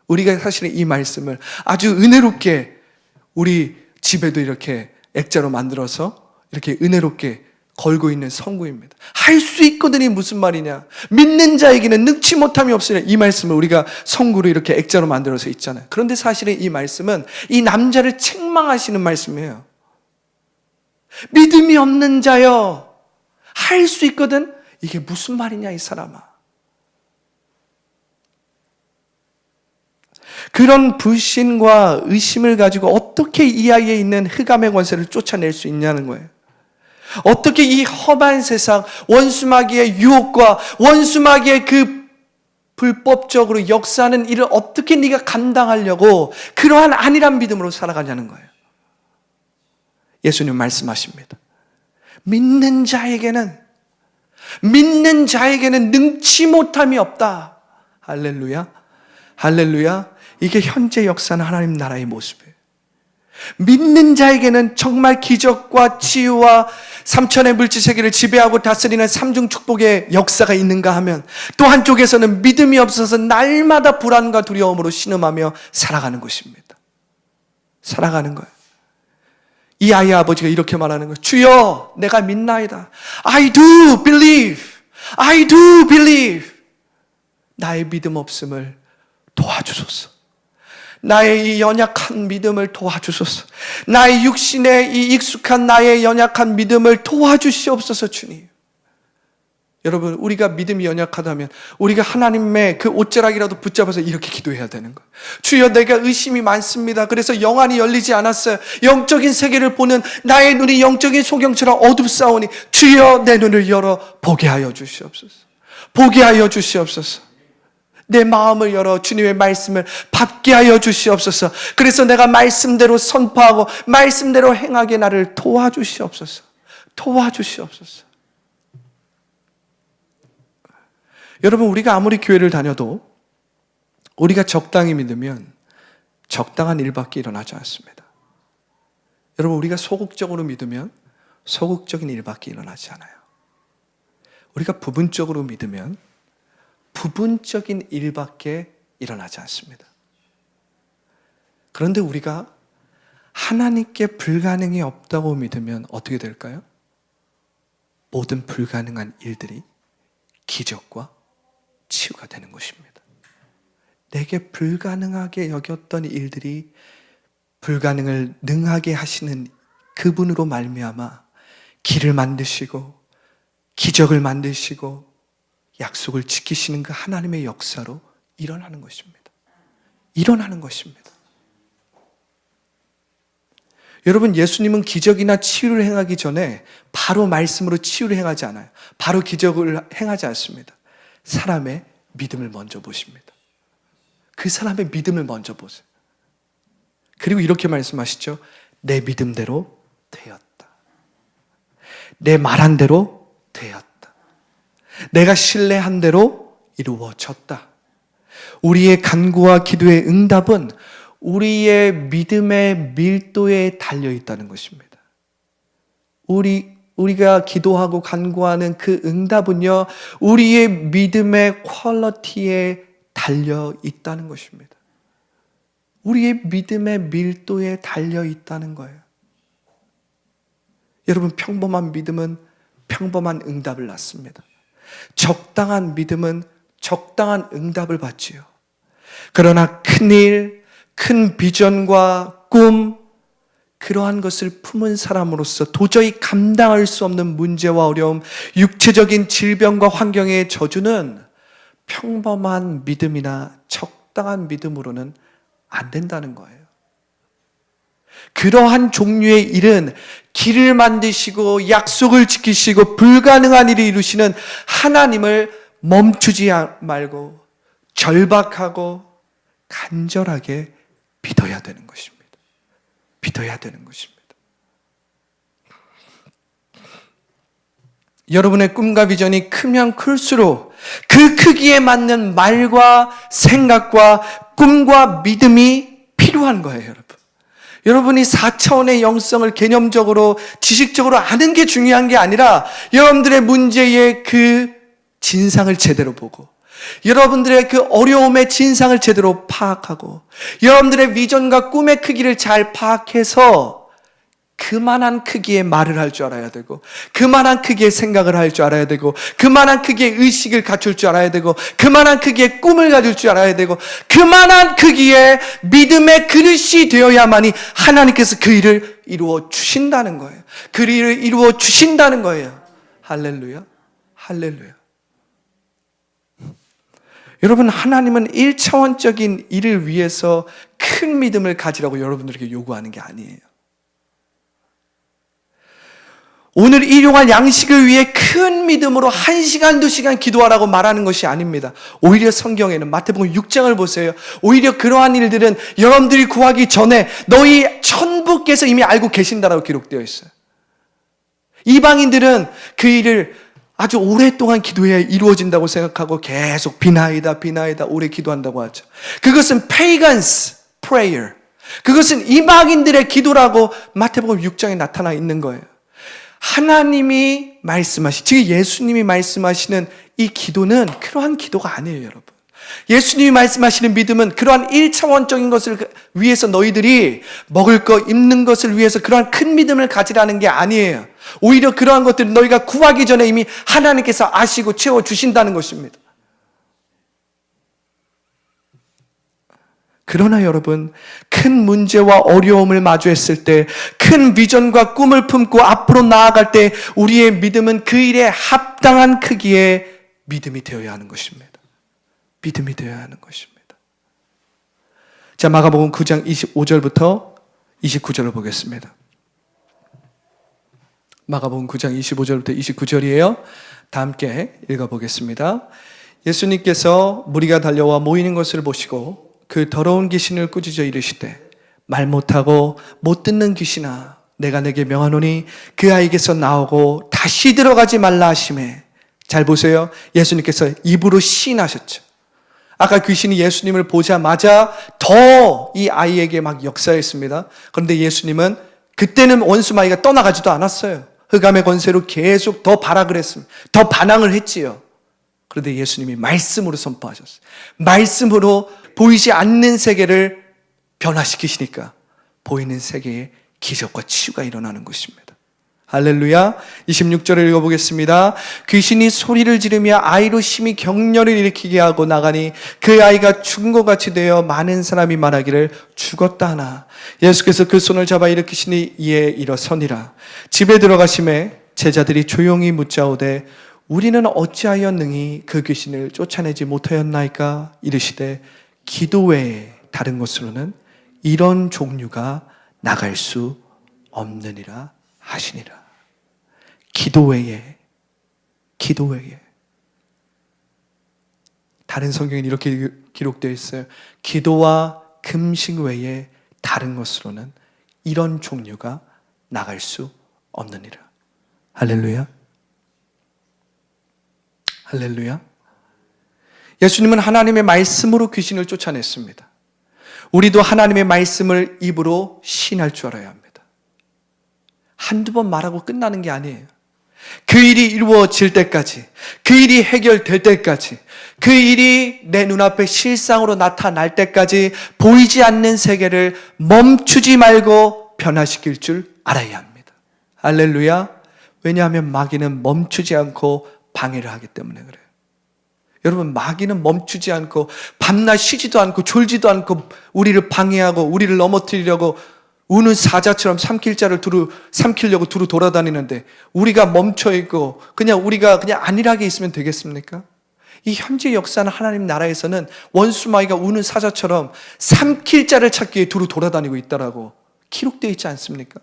우리가 사실은 이 말씀을 아주 은혜롭게 우리 집에도 이렇게 액자로 만들어서 이렇게 은혜롭게 걸고 있는 성구입니다. 할 수 있거든이 무슨 말이냐? 믿는 자에게는 능치 못함이 없으냐. 이 말씀을 우리가 성구로 이렇게 액자로 만들어서 있잖아요. 그런데 사실은 이 말씀은 이 남자를 책망하시는 말씀이에요. 믿음이 없는 자여, 할 수 있거든? 이게 무슨 말이냐 이 사람아. 그런 불신과 의심을 가지고 어떻게 이 아이에 있는 흑암의 권세를 쫓아낼 수 있냐는 거예요. 어떻게 이 험한 세상, 원수마귀의 유혹과 원수마귀의 그 불법적으로 역사하는 일을 어떻게 네가 감당하려고 그러한 안일한 믿음으로 살아가냐는 거예요. 예수님 말씀하십니다. 믿는 자에게는 능치 못함이 없다. 할렐루야. 할렐루야. 이게 현재 역사는 하나님 나라의 모습이에요. 믿는 자에게는 정말 기적과 치유와 삼천의 물질 세계를 지배하고 다스리는 삼중 축복의 역사가 있는가 하면 또 한쪽에서는 믿음이 없어서 날마다 불안과 두려움으로 신음하며 살아가는 것입니다. 살아가는 거예요. 이 아이의 아버지가 이렇게 말하는 거예요. 주여, 내가 믿나이다. I do believe. I do believe. 나의 믿음 없음을 도와주소서. 나의 이 연약한 믿음을 도와주소서. 나의 육신의 이 익숙한 나의 연약한 믿음을 도와주시옵소서. 주님. 여러분, 우리가 믿음이 연약하다면 우리가 하나님의 그 옷자락이라도 붙잡아서 이렇게 기도해야 되는 거예요. 주여, 내가 의심이 많습니다. 그래서 영안이 열리지 않았어요. 영적인 세계를 보는 나의 눈이 영적인 소경처럼 어둡사오니 주여, 내 눈을 열어 보게 하여 주시옵소서. 보게 하여 주시옵소서. 내 마음을 열어 주님의 말씀을 받게 하여 주시옵소서. 그래서 내가 말씀대로 선포하고 말씀대로 행하게 나를 도와주시옵소서. 도와주시옵소서. 여러분, 우리가 아무리 교회를 다녀도 우리가 적당히 믿으면 적당한 일밖에 일어나지 않습니다. 여러분, 우리가 소극적으로 믿으면 소극적인 일밖에 일어나지 않아요. 우리가 부분적으로 믿으면 부분적인 일밖에 일어나지 않습니다. 그런데 우리가 하나님께 불가능이 없다고 믿으면 어떻게 될까요? 모든 불가능한 일들이 기적과 치유가 되는 것입니다. 내게 불가능하게 여겼던 일들이 불가능을 능하게 하시는 그분으로 말미암아 길을 만드시고 기적을 만드시고 약속을 지키시는 그 하나님의 역사로 일어나는 것입니다. 일어나는 것입니다. 여러분, 예수님은 기적이나 치유를 행하기 전에 바로 말씀으로 치유를 행하지 않아요. 바로 기적을 행하지 않습니다. 사람의 믿음을 먼저 보십니다. 그 사람의 믿음을 먼저 보세요. 그리고 이렇게 말씀하시죠. 내 믿음대로 되었다. 내 말한 대로 되었다. 내가 신뢰한 대로 이루어졌다. 우리의 간구와 기도의 응답은 우리의 믿음의 밀도에 달려있다는 것입니다. 우리가 기도하고 간구하는 그 응답은요, 우리의 믿음의 퀄리티에 달려있다는 것입니다. 우리의 믿음의 밀도에 달려있다는 거예요. 여러분, 평범한 믿음은 평범한 응답을 낳습니다. 적당한 믿음은 적당한 응답을 받지요. 그러나 큰일, 큰 비전과 꿈, 그러한 것을 품은 사람으로서 도저히 감당할 수 없는 문제와 어려움, 육체적인 질병과 환경의 저주는 평범한 믿음이나 적당한 믿음으로는 안 된다는 거예요. 그러한 종류의 일은 길을 만드시고 약속을 지키시고 불가능한 일을 이루시는 하나님을 멈추지 말고 절박하고 간절하게 믿어야 되는 것입니다. 믿어야 되는 것입니다. 여러분의 꿈과 비전이 크면 클수록 그 크기에 맞는 말과 생각과 꿈과 믿음이 필요한 거예요, 여러분. 여러분이 4차원의 영성을 개념적으로, 지식적으로 아는 게 중요한 게 아니라 여러분들의 문제의 그 진상을 제대로 보고 여러분들의 그 어려움의 진상을 제대로 파악하고 여러분들의 비전과 꿈의 크기를 잘 파악해서 그만한 크기의 말을 할 줄 알아야 되고 그만한 크기의 생각을 할 줄 알아야 되고 그만한 크기의 의식을 갖출 줄 알아야 되고 그만한 크기의 꿈을 가질 줄 알아야 되고 그만한 크기의 믿음의 그릇이 되어야만이 하나님께서 그 일을 이루어 주신다는 거예요. 그 일을 이루어 주신다는 거예요. 할렐루야, 할렐루야. 여러분, 하나님은 1차원적인 일을 위해서 큰 믿음을 가지라고 여러분들에게 요구하는 게 아니에요. 오늘 일용할 양식을 위해 큰 믿음으로 1시간, 2시간 기도하라고 말하는 것이 아닙니다. 오히려 성경에는 마태복음 6장을 보세요. 오히려 그러한 일들은 여러분들이 구하기 전에 너희 천부께서 이미 알고 계신다라고 기록되어 있어요. 이방인들은 그 일을 아주 오랫동안 기도해야 이루어진다고 생각하고 계속 비나이다 오래 기도한다고 하죠. 그것은 pagans prayer. 그것은 이방인들의 기도라고 마태복음 6장에 나타나 있는 거예요. 하나님이 즉 예수님이 말씀하시는 이 기도는 그러한 기도가 아니에요, 여러분. 예수님이 말씀하시는 믿음은 그러한 1차원적인 것을 위해서 너희들이 먹을 것, 입는 것을 위해서 그러한 큰 믿음을 가지라는 게 아니에요. 오히려 그러한 것들을 너희가 구하기 전에 이미 하나님께서 아시고 채워주신다는 것입니다. 그러나 여러분, 큰 문제와 어려움을 마주했을 때, 큰 비전과 꿈을 품고 앞으로 나아갈 때 우리의 믿음은 그 일에 합당한 크기의 믿음이 되어야 하는 것입니다. 믿음이 되어야 하는 것입니다. 자, 마가복음 9장 25절부터 29절을 보겠습니다. 마가복음 9장 25절부터 29절이에요. 다 함께 읽어보겠습니다. 예수님께서 무리가 달려와 모이는 것을 보시고 그 더러운 귀신을 꾸짖어 이르시되 말 못하고 못 듣는 귀신아 내가 내게 명하노니 그 아이에게서 나오고 다시 들어가지 말라 하시매. 잘 보세요. 예수님께서 입으로 시인하셨죠. 아까 귀신이 예수님을 보자마자 더 이 아이에게 막 역사했습니다. 그런데 예수님은 그때는 원수 마귀가 떠나가지도 않았어요. 흑암의 권세로 계속 더 발악을 했습니다. 더 반항을 했지요. 그런데 예수님이 말씀으로 선포하셨어요. 말씀으로 보이지 않는 세계를 변화시키시니까 보이는 세계에 기적과 치유가 일어나는 것입니다. 할렐루야. 26절을 읽어보겠습니다. 귀신이 소리를 지르며 아이로 심히 격려를 일으키게 하고 나가니 그 아이가 죽은 것 같이 되어 많은 사람이 말하기를 죽었다 하나 예수께서 그 손을 잡아 일으키시니 이에 일어서니라. 집에 들어가심에 제자들이 조용히 묻자오되 우리는 어찌하여 능히 그 귀신을 쫓아내지 못하였나이까 이르시되 기도 외에 다른 것으로는 이런 종류가 나갈 수 없느니라 하시니라. 기도 외에 다른 성경에는 이렇게 기록되어 있어요. 기도와 금식 외에 다른 것으로는 이런 종류가 나갈 수 없느니라. 할렐루야. 할렐루야. 예수님은 하나님의 말씀으로 귀신을 쫓아냈습니다. 우리도 하나님의 말씀을 입으로 시인할 줄 알아야 합니다. 한두 번 말하고 끝나는 게 아니에요. 그 일이 이루어질 때까지, 그 일이 해결될 때까지, 그 일이 내 눈앞에 실상으로 나타날 때까지 보이지 않는 세계를 멈추지 말고 변화시킬 줄 알아야 합니다. 할렐루야. 왜냐하면 마귀는 멈추지 않고 방해를 하기 때문에 그래요. 여러분, 마귀는 멈추지 않고 밤낮 쉬지도 않고 졸지도 않고 우리를 방해하고 우리를 넘어뜨리려고 우는 사자처럼 삼키려고 두루 돌아다니는데 우리가 멈춰있고 우리가 그냥 안일하게 있으면 되겠습니까? 이 현재 역사는 하나님 나라에서는 원수 마귀가 우는 사자처럼 삼킬 자를 찾기 위해 두루 돌아다니고 있다라고 기록되어 있지 않습니까?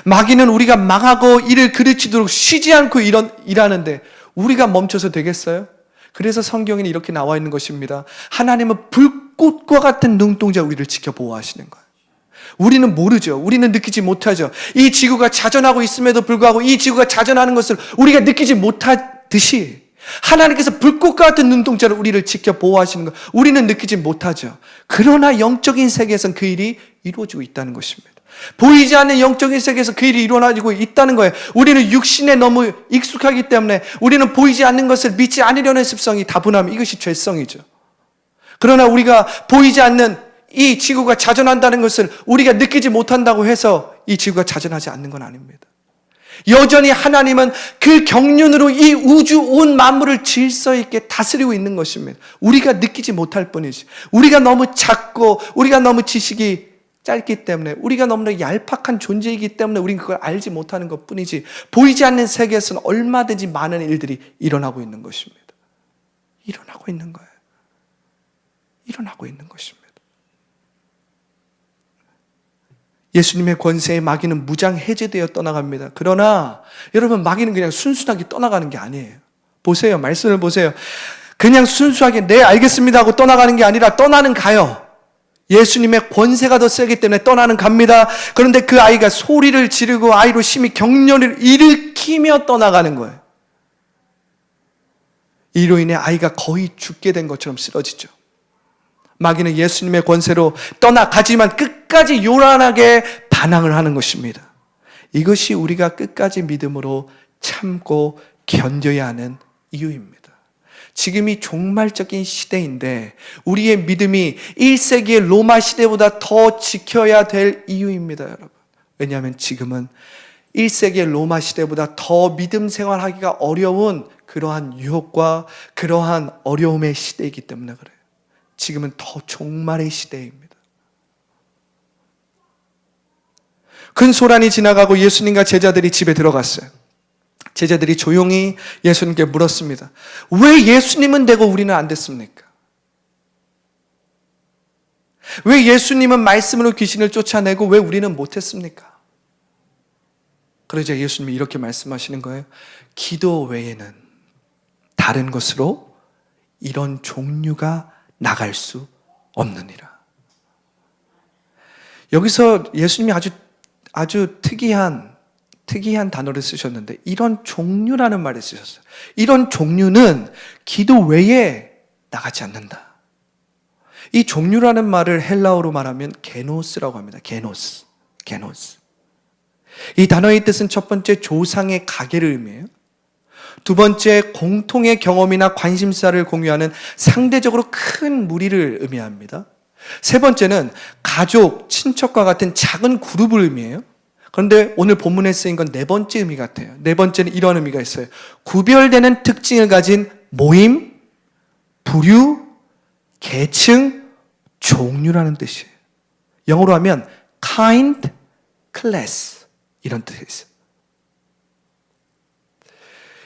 마귀는 우리가 망하고 일을 그르치도록 쉬지 않고 일하는데 우리가 멈춰서 되겠어요? 그래서 성경에는 이렇게 나와 있는 것입니다. 하나님은 불꽃과 같은 눈동자 우리를 지켜 보호하시는 거예요. 우리는 모르죠. 우리는 느끼지 못하죠. 이 지구가 자전하고 있음에도 불구하고 이 지구가 자전하는 것을 우리가 느끼지 못하듯이 하나님께서 불꽃과 같은 눈동자로 우리를 지켜 보호하시는 것 우리는 느끼지 못하죠. 그러나 영적인 세계에서는 그 일이 이루어지고 있다는 것입니다. 보이지 않는 영적인 세계에서 그 일이 일어나고 있다는 거예요. 우리는 육신에 너무 익숙하기 때문에 우리는 보이지 않는 것을 믿지 않으려는 습성이 다분하면 이것이 죄성이죠. 그러나 우리가 보이지 않는 이 지구가 자전한다는 것을 우리가 느끼지 못한다고 해서 이 지구가 자전하지 않는 건 아닙니다. 여전히 하나님은 그 경륜으로 이 우주 온 만물을 질서 있게 다스리고 있는 것입니다. 우리가 느끼지 못할 뿐이지. 우리가 너무 작고 우리가 너무 지식이 짧기 때문에 우리가 너무나 얄팍한 존재이기 때문에 우리는 그걸 알지 못하는 것뿐이지 보이지 않는 세계에서는 얼마든지 많은 일들이 일어나고 있는 것입니다. 일어나고 있는 거예요. 일어나고 있는 것입니다. 예수님의 권세에 마귀는 무장 해제되어 떠나갑니다. 그러나 여러분 마귀는 그냥 순순하게 떠나가는 게 아니에요. 보세요. 말씀을 보세요. 그냥 순수하게 네 알겠습니다 하고 떠나가는 게 아니라 떠나는 가요. 예수님의 권세가 더 세기 때문에 떠나는 갑니다. 그런데 그 아이가 소리를 지르고 아이로 심히 격려를 일으키며 떠나가는 거예요. 이로 인해 아이가 거의 죽게 된 것처럼 쓰러지죠. 마귀는 예수님의 권세로 떠나가지만 끝까지 요란하게 반항을 하는 것입니다. 이것이 우리가 끝까지 믿음으로 참고 견뎌야 하는 이유입니다. 지금이 종말적인 시대인데 우리의 믿음이 1세기의 로마 시대보다 더 지켜야 될 이유입니다, 여러분. 왜냐하면 지금은 1세기의 로마 시대보다 더 믿음 생활하기가 어려운 그러한 유혹과 그러한 어려움의 시대이기 때문에 그래요. 지금은 더 종말의 시대입니다. 큰 소란이 지나가고 예수님과 제자들이 집에 들어갔어요. 제자들이 조용히 예수님께 물었습니다. 왜 예수님은 되고 우리는 안 됐습니까? 왜 예수님은 말씀으로 귀신을 쫓아내고 왜 우리는 못했습니까? 그러자 예수님이 이렇게 말씀하시는 거예요. 기도 외에는 다른 것으로 이런 종류가 나갈 수 없느니라. 여기서 예수님이 아주 특이한 단어를 쓰셨는데 이런 종류라는 말을 쓰셨어요. 이런 종류는 기도 외에 나가지 않는다. 이 종류라는 말을 헬라어로 말하면 게노스라고 합니다. 게노스. 이 단어의 뜻은 첫 번째 조상의 가계를 의미해요. 두 번째 공통의 경험이나 관심사를 공유하는 상대적으로 큰 무리를 의미합니다. 세 번째는 가족, 친척과 같은 작은 그룹을 의미해요. 그런데 오늘 본문에 쓰인 건 네 번째 의미 같아요. 네 번째는 이런 의미가 있어요. 구별되는 특징을 가진 모임, 부류, 계층, 종류라는 뜻이에요. 영어로 하면 kind, class 이런 뜻이 있어요.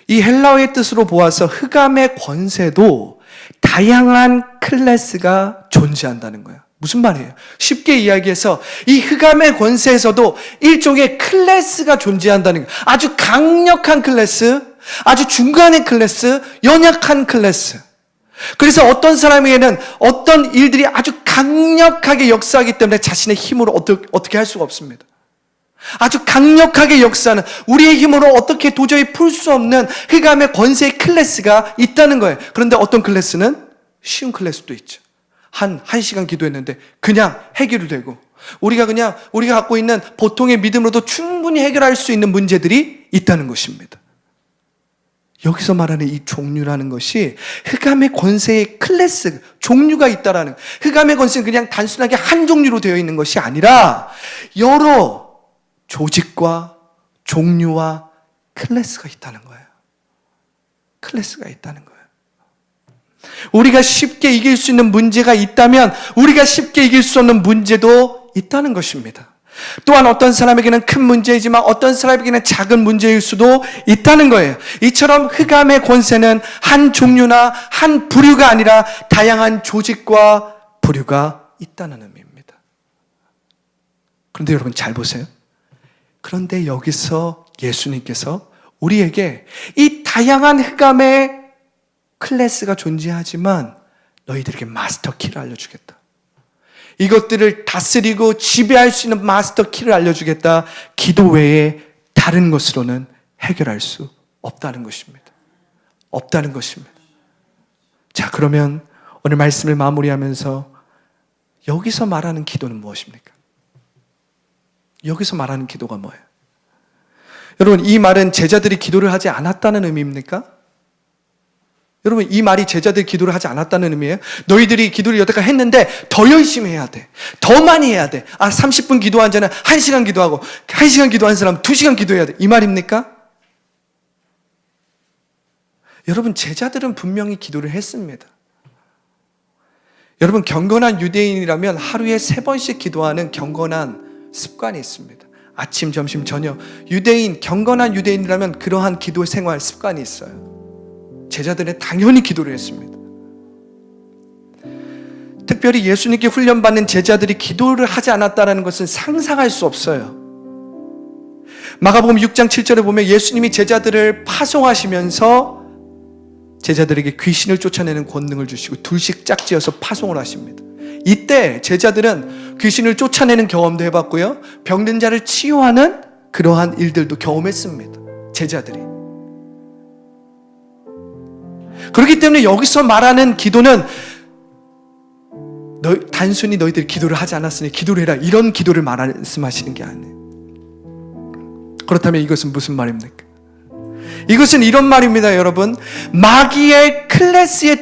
이 헬라어의 뜻으로 보아서 흑암의 권세도 다양한 클래스가 존재한다는 거예요. 무슨 말이에요? 쉽게 이야기해서 이 흑암의 권세에서도 일종의 클래스가 존재한다는 거예요. 아주 강력한 클래스, 아주 중간의 클래스, 연약한 클래스. 그래서 어떤 사람에게는 어떤 일들이 아주 강력하게 역사하기 때문에 자신의 힘으로 어떻게 할 수가 없습니다. 아주 강력하게 역사하는 우리의 힘으로 어떻게 도저히 풀 수 없는 흑암의 권세의 클래스가 있다는 거예요. 그런데 어떤 클래스는 쉬운 클래스도 있죠. 한 시간 기도했는데 그냥 해결이 되고 우리가 갖고 있는 보통의 믿음으로도 충분히 해결할 수 있는 문제들이 있다는 것입니다. 여기서 말하는 이 종류라는 것이 흑암의 권세의 클래스, 종류가 있다라는, 흑암의 권세는 그냥 단순하게 한 종류로 되어 있는 것이 아니라 여러 조직과 종류와 클래스가 있다는 거예요. 클래스가 있다는 거예요. 우리가 쉽게 이길 수 있는 문제가 있다면 우리가 쉽게 이길 수 없는 문제도 있다는 것입니다. 또한 어떤 사람에게는 큰 문제이지만 어떤 사람에게는 작은 문제일 수도 있다는 거예요. 이처럼 흑암의 권세는 한 종류나 한 부류가 아니라 다양한 조직과 부류가 있다는 의미입니다. 그런데 여러분 잘 보세요. 그런데 여기서 예수님께서 우리에게 이 다양한 흑암의 클래스가 존재하지만 너희들에게 마스터 키를 알려주겠다. 이것들을 다스리고 지배할 수 있는 마스터 키를 알려주겠다. 기도 외에 다른 것으로는 해결할 수 없다는 것입니다. 없다는 것입니다. 자, 그러면 오늘 말씀을 마무리하면서 여기서 말하는 기도는 무엇입니까? 여기서 말하는 기도가 뭐예요? 여러분, 이 말은 제자들이 기도를 하지 않았다는 의미입니까? 여러분, 이 말이 제자들이 기도를 하지 않았다는 의미예요? 너희들이 기도를 여태까지 했는데 더 열심히 해야 돼. 더 많이 해야 돼. 30분 기도한 자는 1시간 기도하고 1시간 기도한 사람은 2시간 기도해야 돼. 이 말입니까? 여러분, 제자들은 분명히 기도를 했습니다. 여러분, 경건한 유대인이라면 하루에 3번씩 기도하는 경건한 습관이 있습니다. 아침, 점심, 저녁. 경건한 유대인이라면 그러한 기도 생활 습관이 있어요. 제자들은 당연히 기도를 했습니다. 특별히 예수님께 훈련받는 제자들이 기도를 하지 않았다는 것은 상상할 수 없어요. 마가복음 6장 7절에 보면 예수님이 제자들을 파송하시면서 제자들에게 귀신을 쫓아내는 권능을 주시고 둘씩 짝지어서 파송을 하십니다. 이때 제자들은 귀신을 쫓아내는 경험도 해봤고요, 병든 자를 치유하는 그러한 일들도 경험했습니다. 제자들이. 그렇기 때문에 여기서 말하는 기도는 단순히 너희들이 기도를 하지 않았으니 기도를 해라, 이런 기도를 말씀하시는 게 아니에요. 그렇다면 이것은 무슨 말입니까? 이것은 이런 말입니다, 여러분. 마귀의 클래스에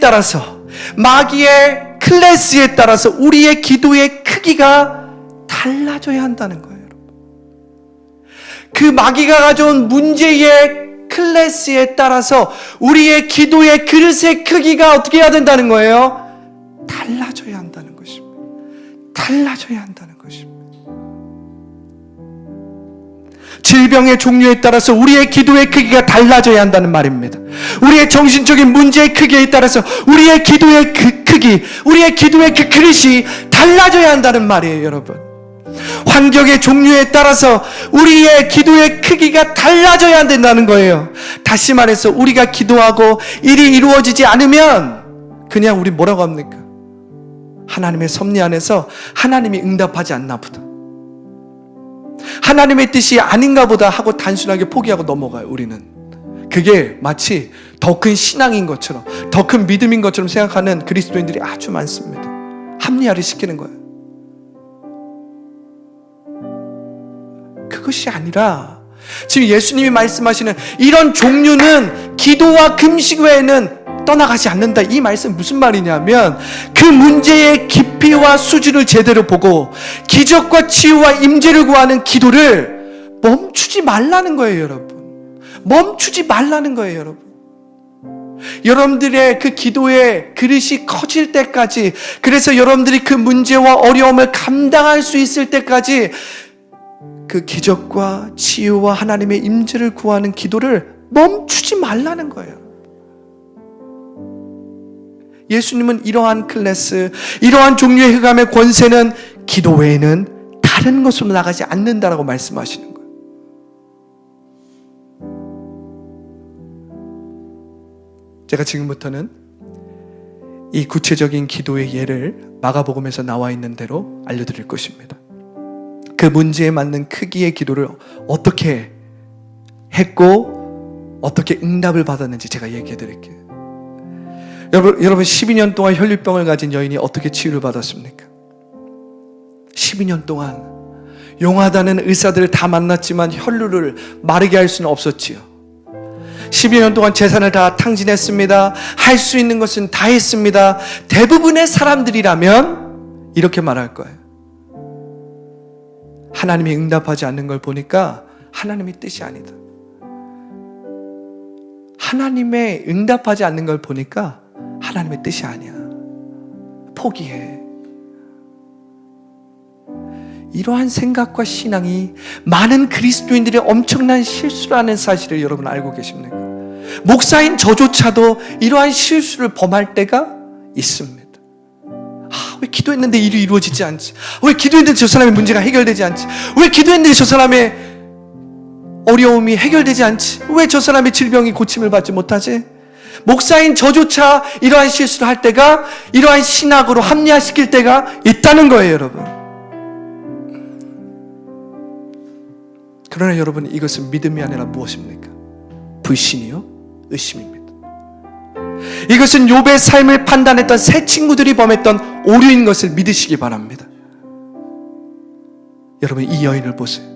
따라서 우리의 기도의 크기가 달라져야 한다는 거예요, 여러분. 그 마귀가 가져온 문제의 클래스에 따라서 우리의 기도의 그릇의 크기가 어떻게 해야 된다는 거예요? 달라져야 한다는 것입니다. 달라져야 한다는 것입니다. 질병의 종류에 따라서 우리의 기도의 크기가 달라져야 한다는 말입니다. 우리의 정신적인 문제의 크기에 따라서 우리의 기도의 그 크기, 우리의 기도의 그 그릇이 달라져야 한다는 말이에요, 여러분. 환경의 종류에 따라서 우리의 기도의 크기가 달라져야 된다는 거예요. 다시 말해서 우리가 기도하고 일이 이루어지지 않으면 그냥 우리 뭐라고 합니까? 하나님의 섭리 안에서 하나님이 응답하지 않나 보다, 하나님의 뜻이 아닌가 보다 하고 단순하게 포기하고 넘어가요. 우리는 그게 마치 더 큰 신앙인 것처럼, 더 큰 믿음인 것처럼 생각하는 그리스도인들이 아주 많습니다. 합리화를 시키는 거예요. 그것이 아니라 지금 예수님이 말씀하시는 이런 종류는 기도와 금식 외에는 떠나가지 않는다. 이 말씀 무슨 말이냐면 그 문제의 깊이와 수준을 제대로 보고 기적과 치유와 임재를 구하는 기도를 멈추지 말라는 거예요. 여러분, 멈추지 말라는 거예요. 여러분, 여러분들의 그 기도의 그릇이 커질 때까지, 그래서 여러분들이 그 문제와 어려움을 감당할 수 있을 때까지 그 기적과 치유와 하나님의 임재를 구하는 기도를 멈추지 말라는 거예요. 예수님은 이러한 클래스, 이러한 종류의 흑암의 권세는 기도 외에는 다른 것으로 나가지 않는다라고 말씀하시는 거예요. 제가 지금부터는 이 구체적인 기도의 예를 마가복음에서 나와 있는 대로 알려드릴 것입니다. 그 문제에 맞는 크기의 기도를 어떻게 했고 어떻게 응답을 받았는지 제가 얘기해 드릴게요. 여러분 12년 동안 혈류병을 가진 여인이 어떻게 치유를 받았습니까? 12년 동안 용하다는 의사들을 다 만났지만 혈류를 마르게 할 수는 없었지요. 12년 동안 재산을 다 탕진했습니다. 할 수 있는 것은 다 했습니다. 대부분의 사람들이라면 이렇게 말할 거예요. 하나님이 응답하지 않는 걸 보니까 하나님의 뜻이 아니다. 하나님의 응답하지 않는 걸 보니까 하나님의 뜻이 아니야. 포기해. 이러한 생각과 신앙이 많은 그리스도인들의 엄청난 실수라는 사실을 여러분 알고 계십니까? 목사인 저조차도 이러한 실수를 범할 때가 있습니다. 왜 기도했는데 일이 이루어지지 않지? 왜 기도했는데 저 사람의 문제가 해결되지 않지? 왜 기도했는데 저 사람의 어려움이 해결되지 않지? 왜 저 사람의 질병이 고침을 받지 못하지? 목사인 저조차 이러한 실수를 할 때가, 이러한 신학으로 합리화시킬 때가 있다는 거예요, 여러분. 그러나 여러분, 이것은 믿음이 아니라 무엇입니까? 불신이요? 의심입니다. 이것은 욥의 삶을 판단했던 세 친구들이 범했던 오류인 것을 믿으시기 바랍니다. 여러분, 이 여인을 보세요.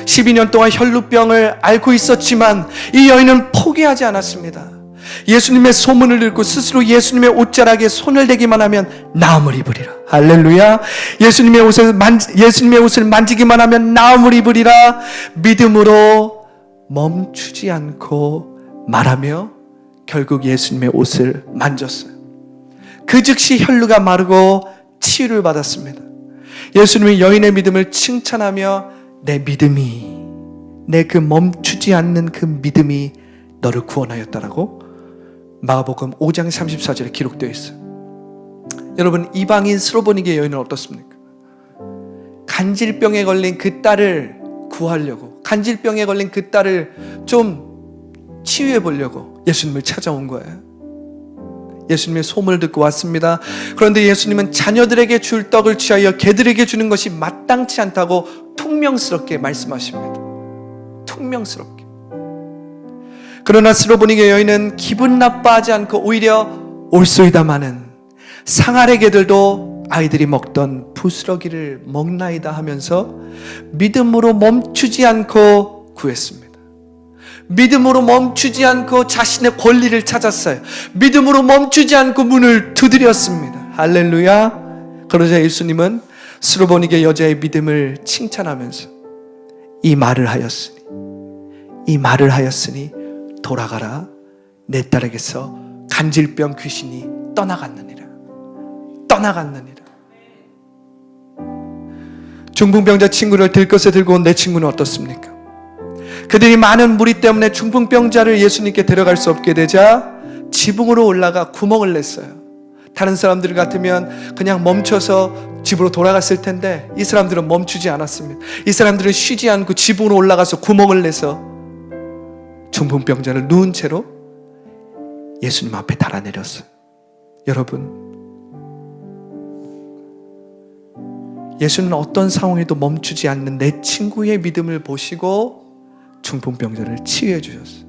12년 동안 혈루병을 앓고 있었지만 이 여인은 포기하지 않았습니다. 예수님의 소문을 듣고 스스로 예수님의 옷자락에 손을 대기만 하면 나음을 입으리라. 할렐루야. 예수님의 옷을 만지기만 하면 나음을 입으리라. 믿음으로 멈추지 않고 말하며 결국 예수님의 옷을 만졌어요. 그 즉시 혈루가 마르고 치유를 받았습니다. 예수님이 여인의 믿음을 칭찬하며 내 믿음이, 내 그 멈추지 않는 그 믿음이 너를 구원하였다라고 마가복음 5장 34절에 기록되어 있어요. 여러분, 이방인 스로보니게 여인은 어떻습니까? 간질병에 걸린 그 딸을 구하려고, 간질병에 걸린 그 딸을 좀 치유해 보려고 예수님을 찾아온 거예요. 예수님의 소문을 듣고 왔습니다. 그런데 예수님은 자녀들에게 줄 떡을 취하여 개들에게 주는 것이 마땅치 않다고 퉁명스럽게 말씀하십니다. 퉁명스럽게. 그러나 스로보니게 여인은 기분 나빠하지 않고 오히려 올소이다마는 상아래 개들도 아이들이 먹던 부스러기를 먹나이다 하면서 믿음으로 멈추지 않고 구했습니다. 믿음으로 멈추지 않고 자신의 권리를 찾았어요. 믿음으로 멈추지 않고 문을 두드렸습니다. 할렐루야. 그러자 예수님은 스로보니게 여자의 믿음을 칭찬하면서 이 말을 하였으니 돌아가라. 내 딸에게서 간질병 귀신이 떠나갔느니라. 중풍병자 친구를 들것에 들고 온 내 친구는 어떻습니까? 그들이 많은 무리 때문에 중풍병자를 예수님께 데려갈 수 없게 되자 지붕으로 올라가 구멍을 냈어요. 다른 사람들 같으면 그냥 멈춰서 집으로 돌아갔을 텐데 이 사람들은 멈추지 않았습니다. 이 사람들은 쉬지 않고 집으로 올라가서 구멍을 내서 중풍병자를 누운 채로 예수님 앞에 달아내렸어요. 여러분, 예수는 어떤 상황에도 멈추지 않는 내 친구의 믿음을 보시고 중풍병자를 치유해 주셨어요.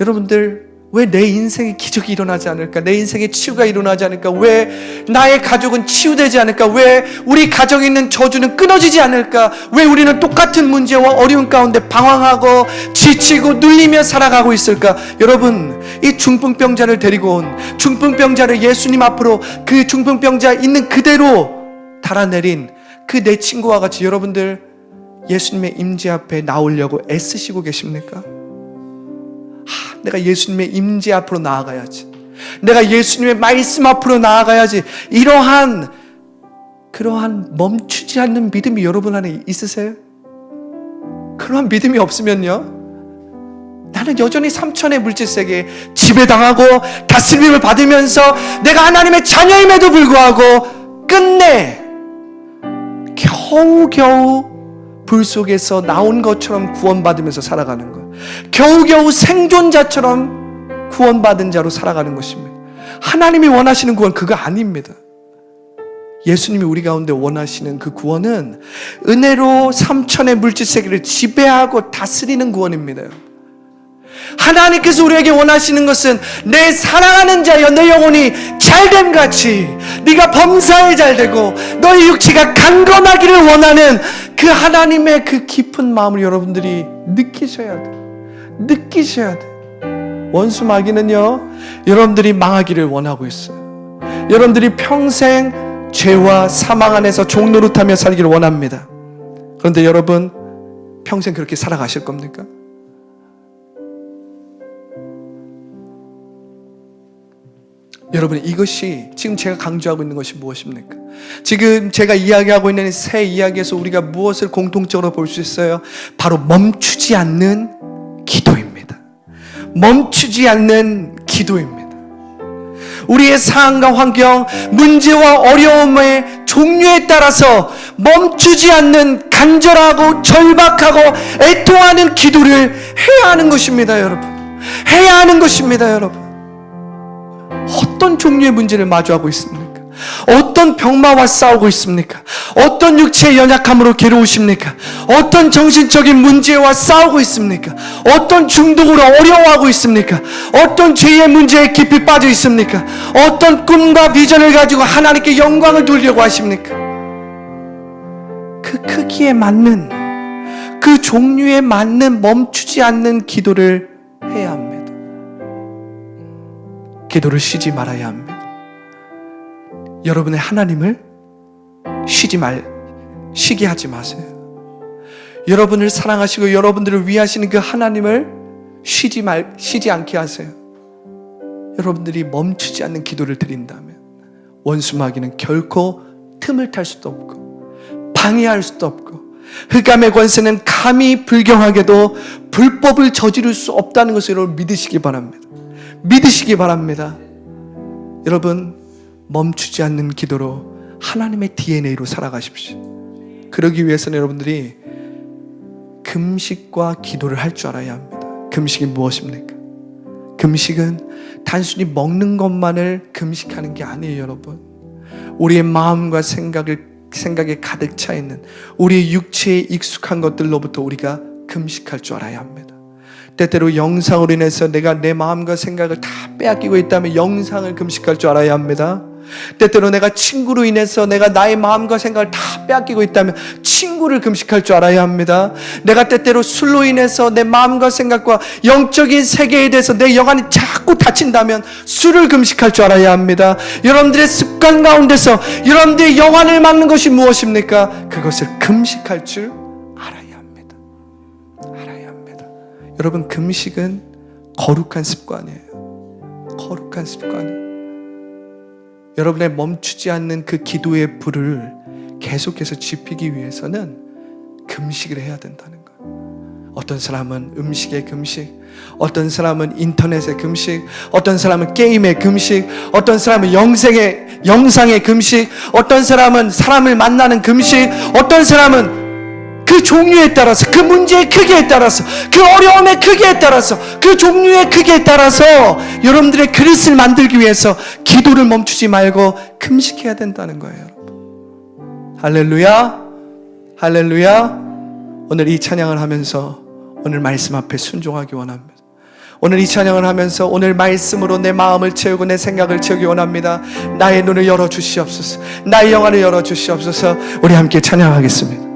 여러분들, 왜 내 인생에 기적이 일어나지 않을까? 내 인생에 치유가 일어나지 않을까? 왜 나의 가족은 치유되지 않을까? 왜 우리 가정에 있는 저주는 끊어지지 않을까? 왜 우리는 똑같은 문제와 어려운 가운데 방황하고 지치고 눌리며 살아가고 있을까? 여러분, 이 중풍병자를 데리고 온 중풍병자를 예수님 앞으로 그 중풍병자 있는 그대로 달아내린 그 내 친구와 같이 여러분들 예수님의 임재 앞에 나오려고 애쓰시고 계십니까? 내가 예수님의 임재 앞으로 나아가야지. 내가 예수님의 말씀 앞으로 나아가야지. 그러한 멈추지 않는 믿음이 여러분 안에 있으세요? 그러한 믿음이 없으면요, 나는 여전히 삼천의 물질세계에 지배당하고 다스림을 받으면서 내가 하나님의 자녀임에도 불구하고 끝내 겨우겨우 불 속에서 나온 것처럼 구원받으면서 살아가는 거예요. 겨우겨우 생존자처럼 구원받은 자로 살아가는 것입니다. 하나님이 원하시는 구원 그거 아닙니다. 예수님이 우리 가운데 원하시는 그 구원은 은혜로 삼천의 물질세계를 지배하고 다스리는 구원입니다. 하나님께서 우리에게 원하시는 것은 내 사랑하는 자여 내 영혼이 잘됨같이 네가 범사에 잘되고 너의 육체가 강건하기를 원하는 그 하나님의 그 깊은 마음을 여러분들이 느끼셔야 돼요. 느끼셔야 돼요. 원수 마귀는요, 여러분들이 망하기를 원하고 있어요. 여러분들이 평생 죄와 사망 안에서 종노릇하며 살기를 원합니다. 그런데 여러분, 평생 그렇게 살아가실 겁니까? 여러분, 이것이 지금 제가 강조하고 있는 것이 무엇입니까? 지금 제가 이야기하고 있는 새 이야기에서 우리가 무엇을 공통적으로 볼 수 있어요? 바로 멈추지 않는 기도입니다. 멈추지 않는 기도입니다. 우리의 상황과 환경, 문제와 어려움의 종류에 따라서 멈추지 않는 간절하고 절박하고 애통하는 기도를 해야 하는 것입니다, 여러분. 해야 하는 것입니다, 여러분. 어떤 종류의 문제를 마주하고 있습니까? 어떤 병마와 싸우고 있습니까? 어떤 육체의 연약함으로 괴로우십니까? 어떤 정신적인 문제와 싸우고 있습니까? 어떤 중독으로 어려워하고 있습니까? 어떤 죄의 문제에 깊이 빠져 있습니까? 어떤 꿈과 비전을 가지고 하나님께 영광을 돌리려고 하십니까? 그 크기에 맞는, 그 종류에 맞는 멈추지 않는 기도를 해야 합니다. 기도를 쉬지 말아야 합니다. 여러분의 하나님을 쉬게 하지 마세요. 여러분을 사랑하시고 여러분들을 위하시는 그 하나님을 쉬지 않게 하세요. 여러분들이 멈추지 않는 기도를 드린다면 원수 마귀는 결코 틈을 탈 수도 없고 방해할 수도 없고 흑암의 권세는 감히 불경하게도 불법을 저지를 수 없다는 것을 여러분 믿으시기 바랍니다. 믿으시기 바랍니다. 여러분, 멈추지 않는 기도로 하나님의 DNA로 살아가십시오. 그러기 위해서는 여러분들이 금식과 기도를 할 줄 알아야 합니다. 금식이 무엇입니까? 금식은 단순히 먹는 것만을 금식하는 게 아니에요, 여러분. 우리의 마음과 생각에 가득 차 있는 우리의 육체에 익숙한 것들로부터 우리가 금식할 줄 알아야 합니다. 때때로 영상으로 인해서 내가 내 마음과 생각을 다 빼앗기고 있다면 영상을 금식할 줄 알아야 합니다. 때때로 내가 친구로 인해서 내가 나의 마음과 생각을 다 빼앗기고 있다면 친구를 금식할 줄 알아야 합니다. 내가 때때로 술로 인해서 내 마음과 생각과 영적인 세계에 대해서 내 영안이 자꾸 다친다면 술을 금식할 줄 알아야 합니다. 여러분들의 습관 가운데서 여러분들의 영안을 막는 것이 무엇입니까? 그것을 금식할 줄 알아야 합니다. 알아야 합니다. 여러분, 금식은 거룩한 습관이에요. 거룩한 습관이에요. 여러분의 멈추지 않는 그 기도의 불을 계속해서 지피기 위해서는 금식을 해야 된다는 거예요. 어떤 사람은 음식의 금식, 어떤 사람은 인터넷의 금식, 어떤 사람은 게임의 금식, 어떤 사람은 영생의 영상의 금식, 어떤 사람은 사람을 만나는 금식, 어떤 사람은 그 종류에 따라서, 그 문제의 크기에 따라서, 그 어려움의 크기에 따라서, 그 종류의 크기에 따라서 여러분들의 그릇을 만들기 위해서 기도를 멈추지 말고 금식해야 된다는 거예요. 할렐루야, 할렐루야. 오늘 이 찬양을 하면서 오늘 말씀 앞에 순종하기 원합니다. 오늘 이 찬양을 하면서 오늘 말씀으로 내 마음을 채우고 내 생각을 채우기 원합니다. 나의 눈을 열어주시옵소서, 나의 영안을 열어주시옵소서. 우리 함께 찬양하겠습니다.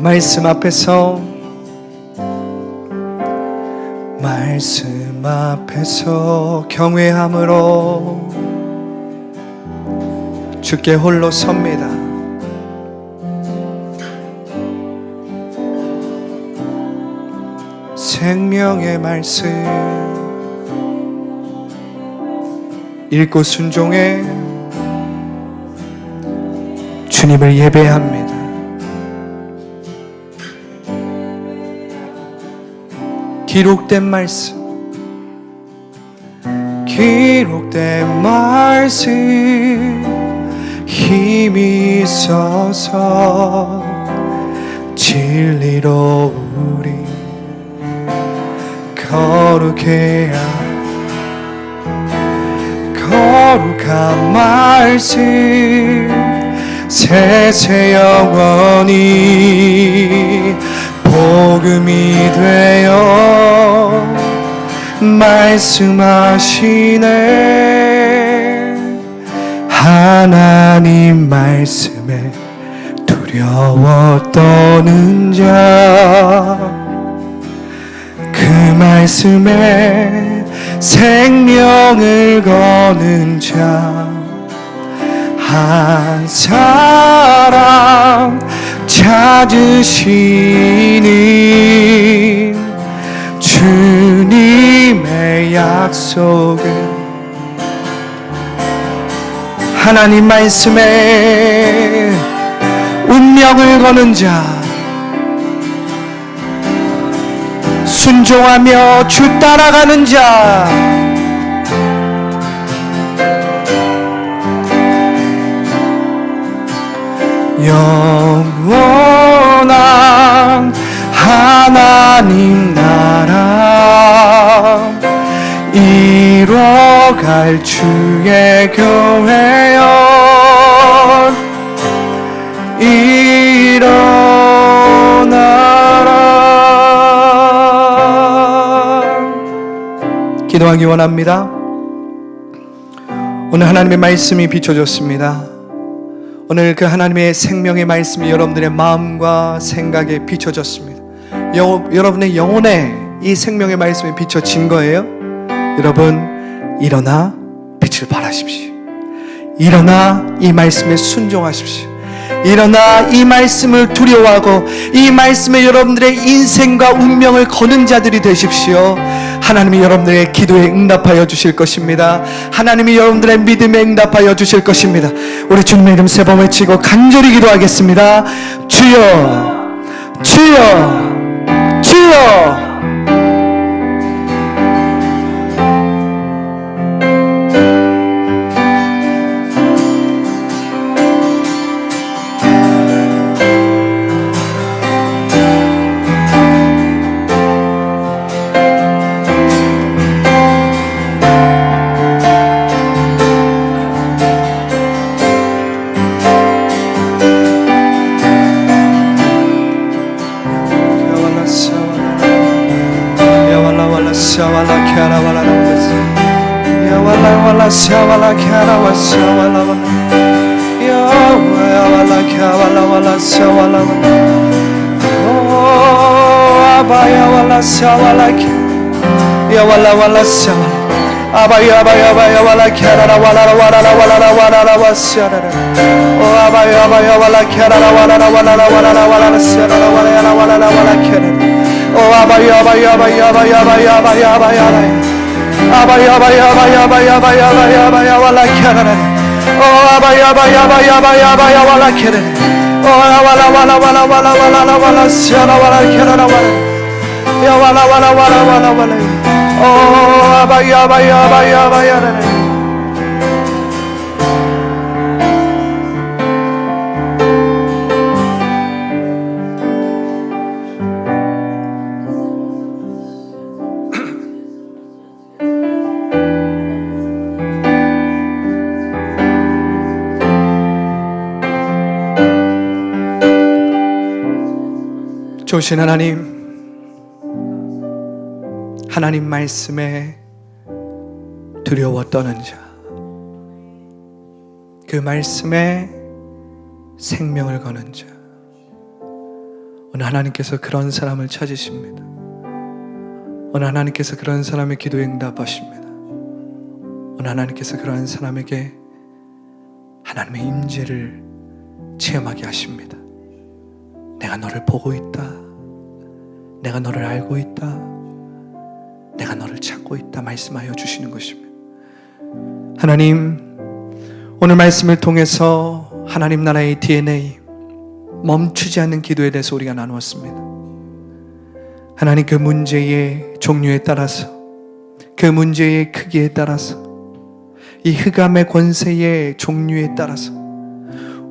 말씀 앞에서, 말씀 앞에서 경외함으로 주께 홀로 섭니다. 생명의 말씀 읽고 순종해 주님을 예배합니다. 기록된 말씀, 기록된 말씀 힘이 있어서 진리로 우리 거룩해야, 거룩한 말씀 세세 영원히 복음이 되어 말씀하시네. 하나님 말씀에 두려워 떠는 자, 그 말씀에 생명을 거는 자 한 사람 찾으시니 주님의 약속은 하나님 말씀에 운명을 거는 자, 순종하며 주 따라가는 자, 영원한 하나님 나라 이뤄갈 주의 교회여 일어나라. 기도하기 원합니다. 오늘 하나님의 말씀이 비춰졌습니다. 오늘 그 하나님의 생명의 말씀이 여러분들의 마음과 생각에 비춰졌습니다. 여러분의 영혼에 이 생명의 말씀이 비춰진 거예요. 여러분, 일어나 빛을 발하십시오. 일어나 이 말씀에 순종하십시오. 일어나 이 말씀을 두려워하고 이 말씀에 여러분들의 인생과 운명을 거는 자들이 되십시오. 하나님이 여러분들의 기도에 응답하여 주실 것입니다. 하나님이 여러분들의 믿음에 응답하여 주실 것입니다. 우리 주님의 이름 세 번 외치고 간절히 기도하겠습니다. 주여, 주여, 주여. 좋으신 하나님, 하나님 말씀에 두려워 떠는 자, 그 말씀에 생명을 거는 자, 오늘 하나님께서 그런 사람을 찾으십니다. 오늘 하나님께서 그런 사람의 기도에 응답하십니다. 오늘 하나님께서 그러한 사람에게 하나님의 임재를 체험하게 하십니다. 내가 너를 보고 있다. 내가 너를 알고 있다. 내가 너를 찾고 있다 말씀하여 주시는 것입니다. 하나님, 오늘 말씀을 통해서 하나님 나라의 DNA, 멈추지 않는 기도에 대해서 우리가 나누었습니다. 하나님, 그 문제의 종류에 따라서, 그 문제의 크기에 따라서, 이 흑암의 권세의 종류에 따라서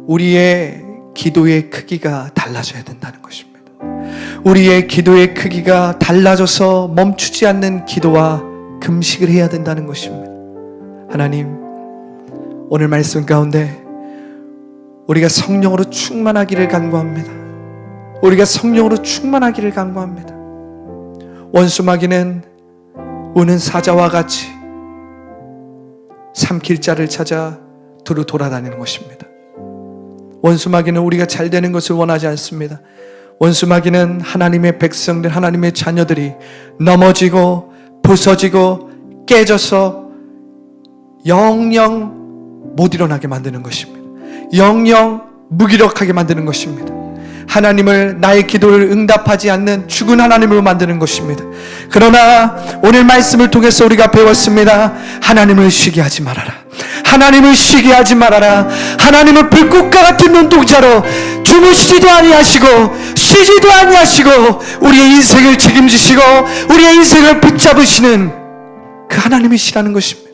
우리의 기도의 크기가 달라져야 된다는 것입니다. 우리의 기도의 크기가 달라져서 멈추지 않는 기도와 금식을 해야 된다는 것입니다. 하나님, 오늘 말씀 가운데 우리가 성령으로 충만하기를 간구합니다. 우리가 성령으로 충만하기를 간구합니다. 원수마귀는 우는 사자와 같이 삼킬 자를 찾아 두루 돌아다니는 것입니다. 원수마귀는 우리가 잘 되는 것을 원하지 않습니다. 원수마귀는 하나님의 백성들, 하나님의 자녀들이 넘어지고 부서지고 깨져서 영영 못 일어나게 만드는 것입니다. 영영 무기력하게 만드는 것입니다. 하나님을, 나의 기도를 응답하지 않는 죽은 하나님으로 만드는 것입니다. 그러나 오늘 말씀을 통해서 우리가 배웠습니다. 하나님을 쉬게 하지 말아라. 하나님을 쉬게 하지 말아라. 하나님은 불꽃과 같은 눈동자로 주무시지도 아니하시고 쉬지도 아니하시고 우리의 인생을 책임지시고 우리의 인생을 붙잡으시는 그 하나님이시라는 것입니다.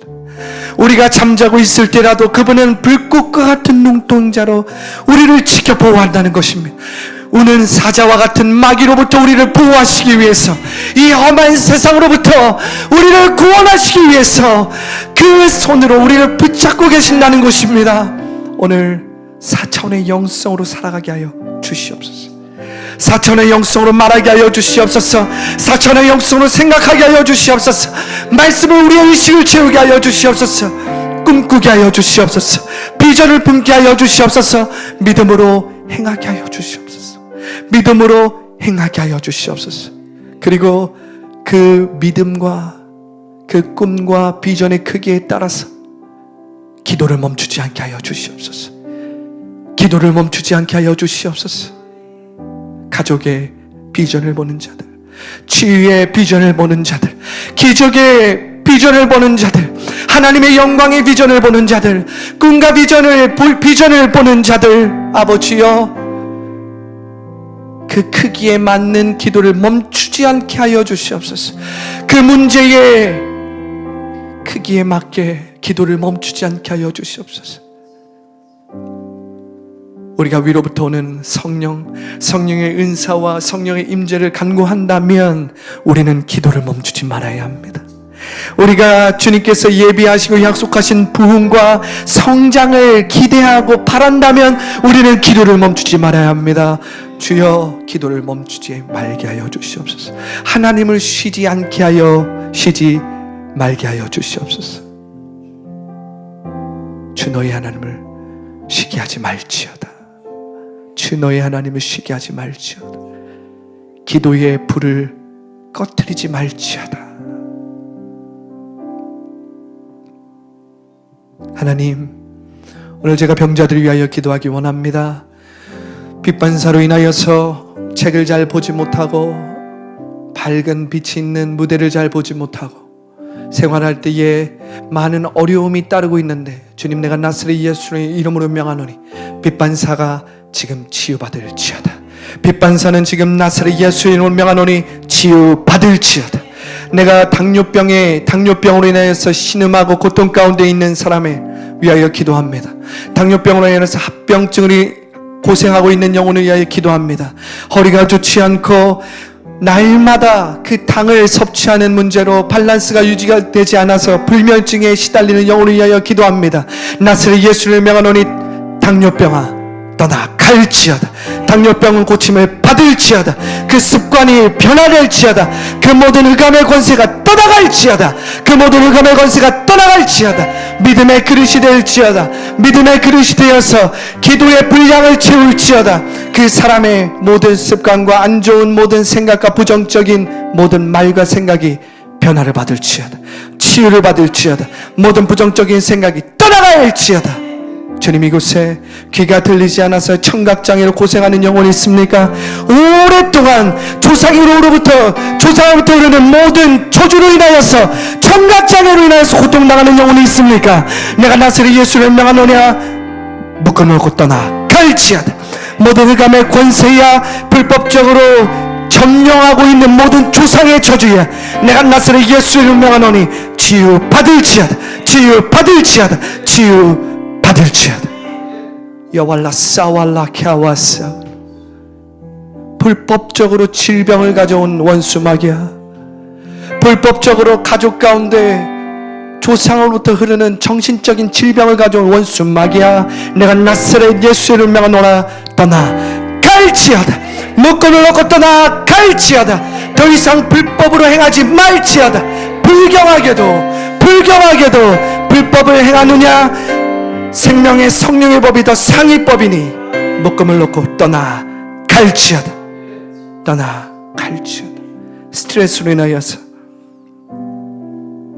우리가 잠자고 있을 때라도 그분은 불꽃과 같은 눈동자로 우리를 지켜 보호한다는 것입니다. 우는 사자와 같은 마귀로부터 우리를 보호하시기 위해서, 이 험한 세상으로부터 우리를 구원하시기 위해서 그 손으로 우리를 붙잡고 계신다는 것입니다. 오늘 4차원의 영성으로 살아가게 하여 주시옵소서. 4차원의 영성으로 말하게 하여 주시옵소서. 4차원의 영성으로 생각하게 하여 주시옵소서. 말씀을 우리의 의식을 채우게 하여 주시옵소서. 꿈꾸게 하여 주시옵소서. 비전을 품게 하여 주시옵소서. 믿음으로 행하게 하여 주시옵소서. 믿음으로 행하게 하여 주시옵소서. 그리고 그 믿음과 그 꿈과 비전의 크기에 따라서 기도를 멈추지 않게 하여 주시옵소서. 기도를 멈추지 않게 하여 주시옵소서. 가족의 비전을 보는 자들, 치유의 비전을 보는 자들, 기적의 비전을 보는 자들, 하나님의 영광의 비전을 보는 자들, 꿈과 비전을 보는 자들, 아버지여, 그 크기에 맞는 기도를 멈추지 않게 하여 주시옵소서. 그 문제의 크기에 맞게 기도를 멈추지 않게 하여 주시옵소서. 우리가 위로부터 오는 성령의 은사와 성령의 임재를 간구한다면 우리는 기도를 멈추지 말아야 합니다. 우리가 주님께서 예비하시고 약속하신 부흥과 성장을 기대하고 바란다면 우리는 기도를 멈추지 말아야 합니다. 주여, 기도를 멈추지 말게 하여 주시옵소서. 하나님을 쉬지 말게 하여 주시옵소서. 주 너희 하나님을 쉬게 하지 말지어다. 주 너희 하나님을 쉬게 하지 말지어다. 기도의 불을 꺼뜨리지 말지어다. 하나님, 오늘 제가 병자들을 위하여 기도하기 원합니다. 빛반사로 인하여서 책을 잘 보지 못하고 밝은 빛이 있는 무대를 잘 보지 못하고 생활할 때에 많은 어려움이 따르고 있는데 주님, 내가 나사렛 예수의 이름으로 명하노니 빛반사가 지금 치유받을지어다. 빛반사는 지금 나사렛 예수의 이름으로 명하노니 치유받을지어다. 내가 당뇨병으로 인하여서 신음하고 고통 가운데 있는 사람을 위하여 기도합니다. 당뇨병으로 인해서 합병증을 고생하고 있는 영혼을 위하여 기도합니다. 허리가 좋지 않고 날마다 그 당을 섭취하는 문제로 밸런스가 유지가 되지 않아서 불면증에 시달리는 영혼을 위하여 기도합니다. 나사렛 예수를 명하노니 당뇨병아 떠나 갈지어다. 당뇨병은 고침을 받을지어다. 그 습관이 변화될지어다. 그 모든 흑암의 권세가 떠나갈지어다. 그 모든 흑암의 권세가 떠나갈지어다. 믿음의 그릇이 될지어다. 믿음의 그릇이 되어서 기도의 분량을 채울지어다. 그 사람의 모든 습관과 안 좋은 모든 생각과 부정적인 모든 말과 생각이 변화를 받을지어다. 치유를 받을지어다. 모든 부정적인 생각이 떠나갈지어다. 주님, 이곳에 귀가 들리지 않아서 청각장애로 고생하는 영혼이 있습니까? 오랫동안 조상으로부터 흐르는 모든 저주로 인하여서 청각장애로 인하여서 고통당하는 영혼이 있습니까? 내가 나사렛 예수를 명하노냐 묶어놓고 떠나 갈지어다. 모든 흑암의 권세야 불법적으로 점령하고 있는 모든 조상의 저주야, 내가 나사렛 예수를 명하노니 치유받을지어다. 치유받을지어다. 치유받을지어다. 여왈라 싸왈라 캬와싸. 불법적으로 질병을 가져온 원수 마귀야, 불법적으로 가족 가운데 조상으로부터 흐르는 정신적인 질병을 가져온 원수 마귀야, 내가 나사렛 예수를 명하노라 떠나 갈지어다. 묶어을 놓고 떠나 갈지어다. 더 이상 불법으로 행하지 말지어다. 불경하게도 불법을 행하느냐 생명의 성령의 법이 더 상위법이니 묶음을 놓고 떠나 갈지어다. 떠나 갈지어다. 스트레스로 인하여서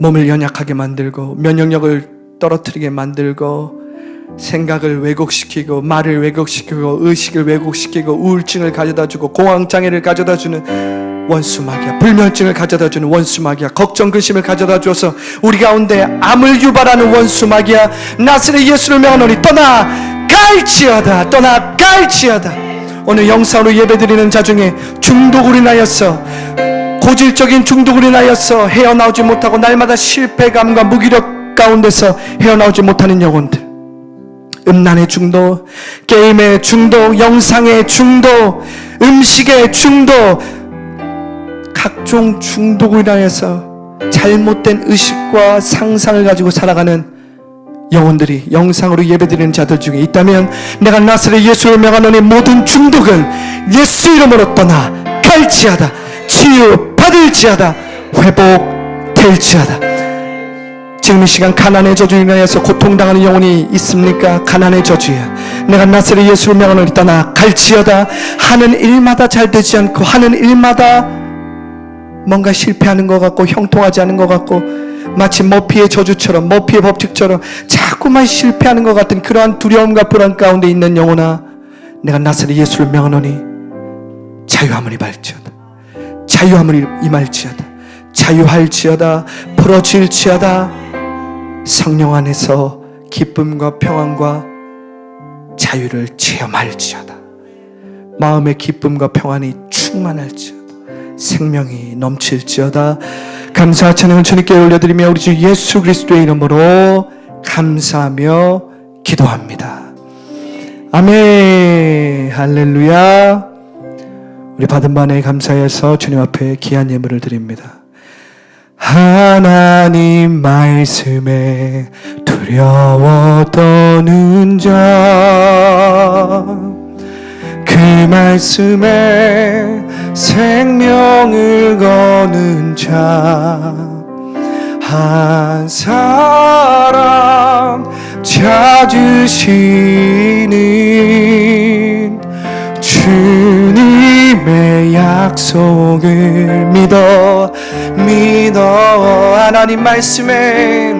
몸을 연약하게 만들고 면역력을 떨어뜨리게 만들고 생각을 왜곡시키고 말을 왜곡시키고 의식을 왜곡시키고 우울증을 가져다주고 공황장애를 가져다주는 원수 마귀야, 불면증을 가져다주는 원수 마귀야, 걱정 근심을 가져다줘서 우리 가운데 암을 유발하는 원수 마귀야, 나사렛 예수를 명하노니 떠나 갈지어다. 떠나 갈지어다. 오늘 영상으로 예배드리는 자 중에 중독으로 인하여서, 고질적인 중독으로 인하여서 헤어나오지 못하고 날마다 실패감과 무기력 가운데서 헤어나오지 못하는 영혼들, 음란의 중독, 게임의 중독, 영상의 중독, 음식의 중독, 각종 중독으로 인하여서 잘못된 의식과 상상을 가지고 살아가는 영혼들이 영상으로 예배드리는 자들 중에 있다면 내가 나사렛 예수를 명하노니 모든 중독은 예수 이름으로 떠나 갈지어다. 치유받을지어다. 회복될지어다. 지금 이 시간 가난의 저주로 인하여서 고통당하는 영혼이 있습니까? 가난의 저주야. 내가 나사렛 예수를 명하노니 떠나 갈지어다. 하는 일마다 잘 되지 않고 하는 일마다 뭔가 실패하는 것 같고 형통하지 않은 것 같고 마치 머피의 저주처럼, 머피의 법칙처럼 자꾸만 실패하는 것 같은 그러한 두려움과 불안 가운데 있는 영혼아, 내가 나사렛 예수를 명하노니 자유함을 임할지어다. 자유함을 임할지어다. 자유할지어다. 풀어질지어다. 성령 안에서 기쁨과 평안과 자유를 체험할지어다. 마음의 기쁨과 평안이 충만할지어다. 생명이 넘칠지어다. 감사와 찬양을 주님께 올려드리며 우리 주 예수 그리스도의 이름으로 감사하며 기도합니다. 아멘. 할렐루야. 우리 받은 바에 감사해서 주님 앞에 귀한 예물을 드립니다. 하나님 말씀에 두려워 떠는 자, 그 말씀에 생명을 거는 자, 한 사람 찾으시는 주님의 약속을 믿어 하나님 말씀에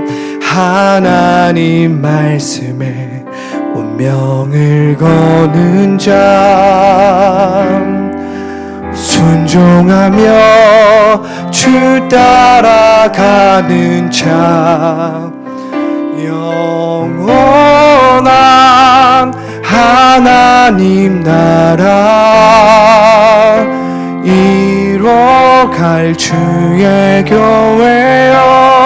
운명을 거는 자, 순종하며 주 따라가는 자 영원한 하나님 나라 이뤄갈 주의 교회여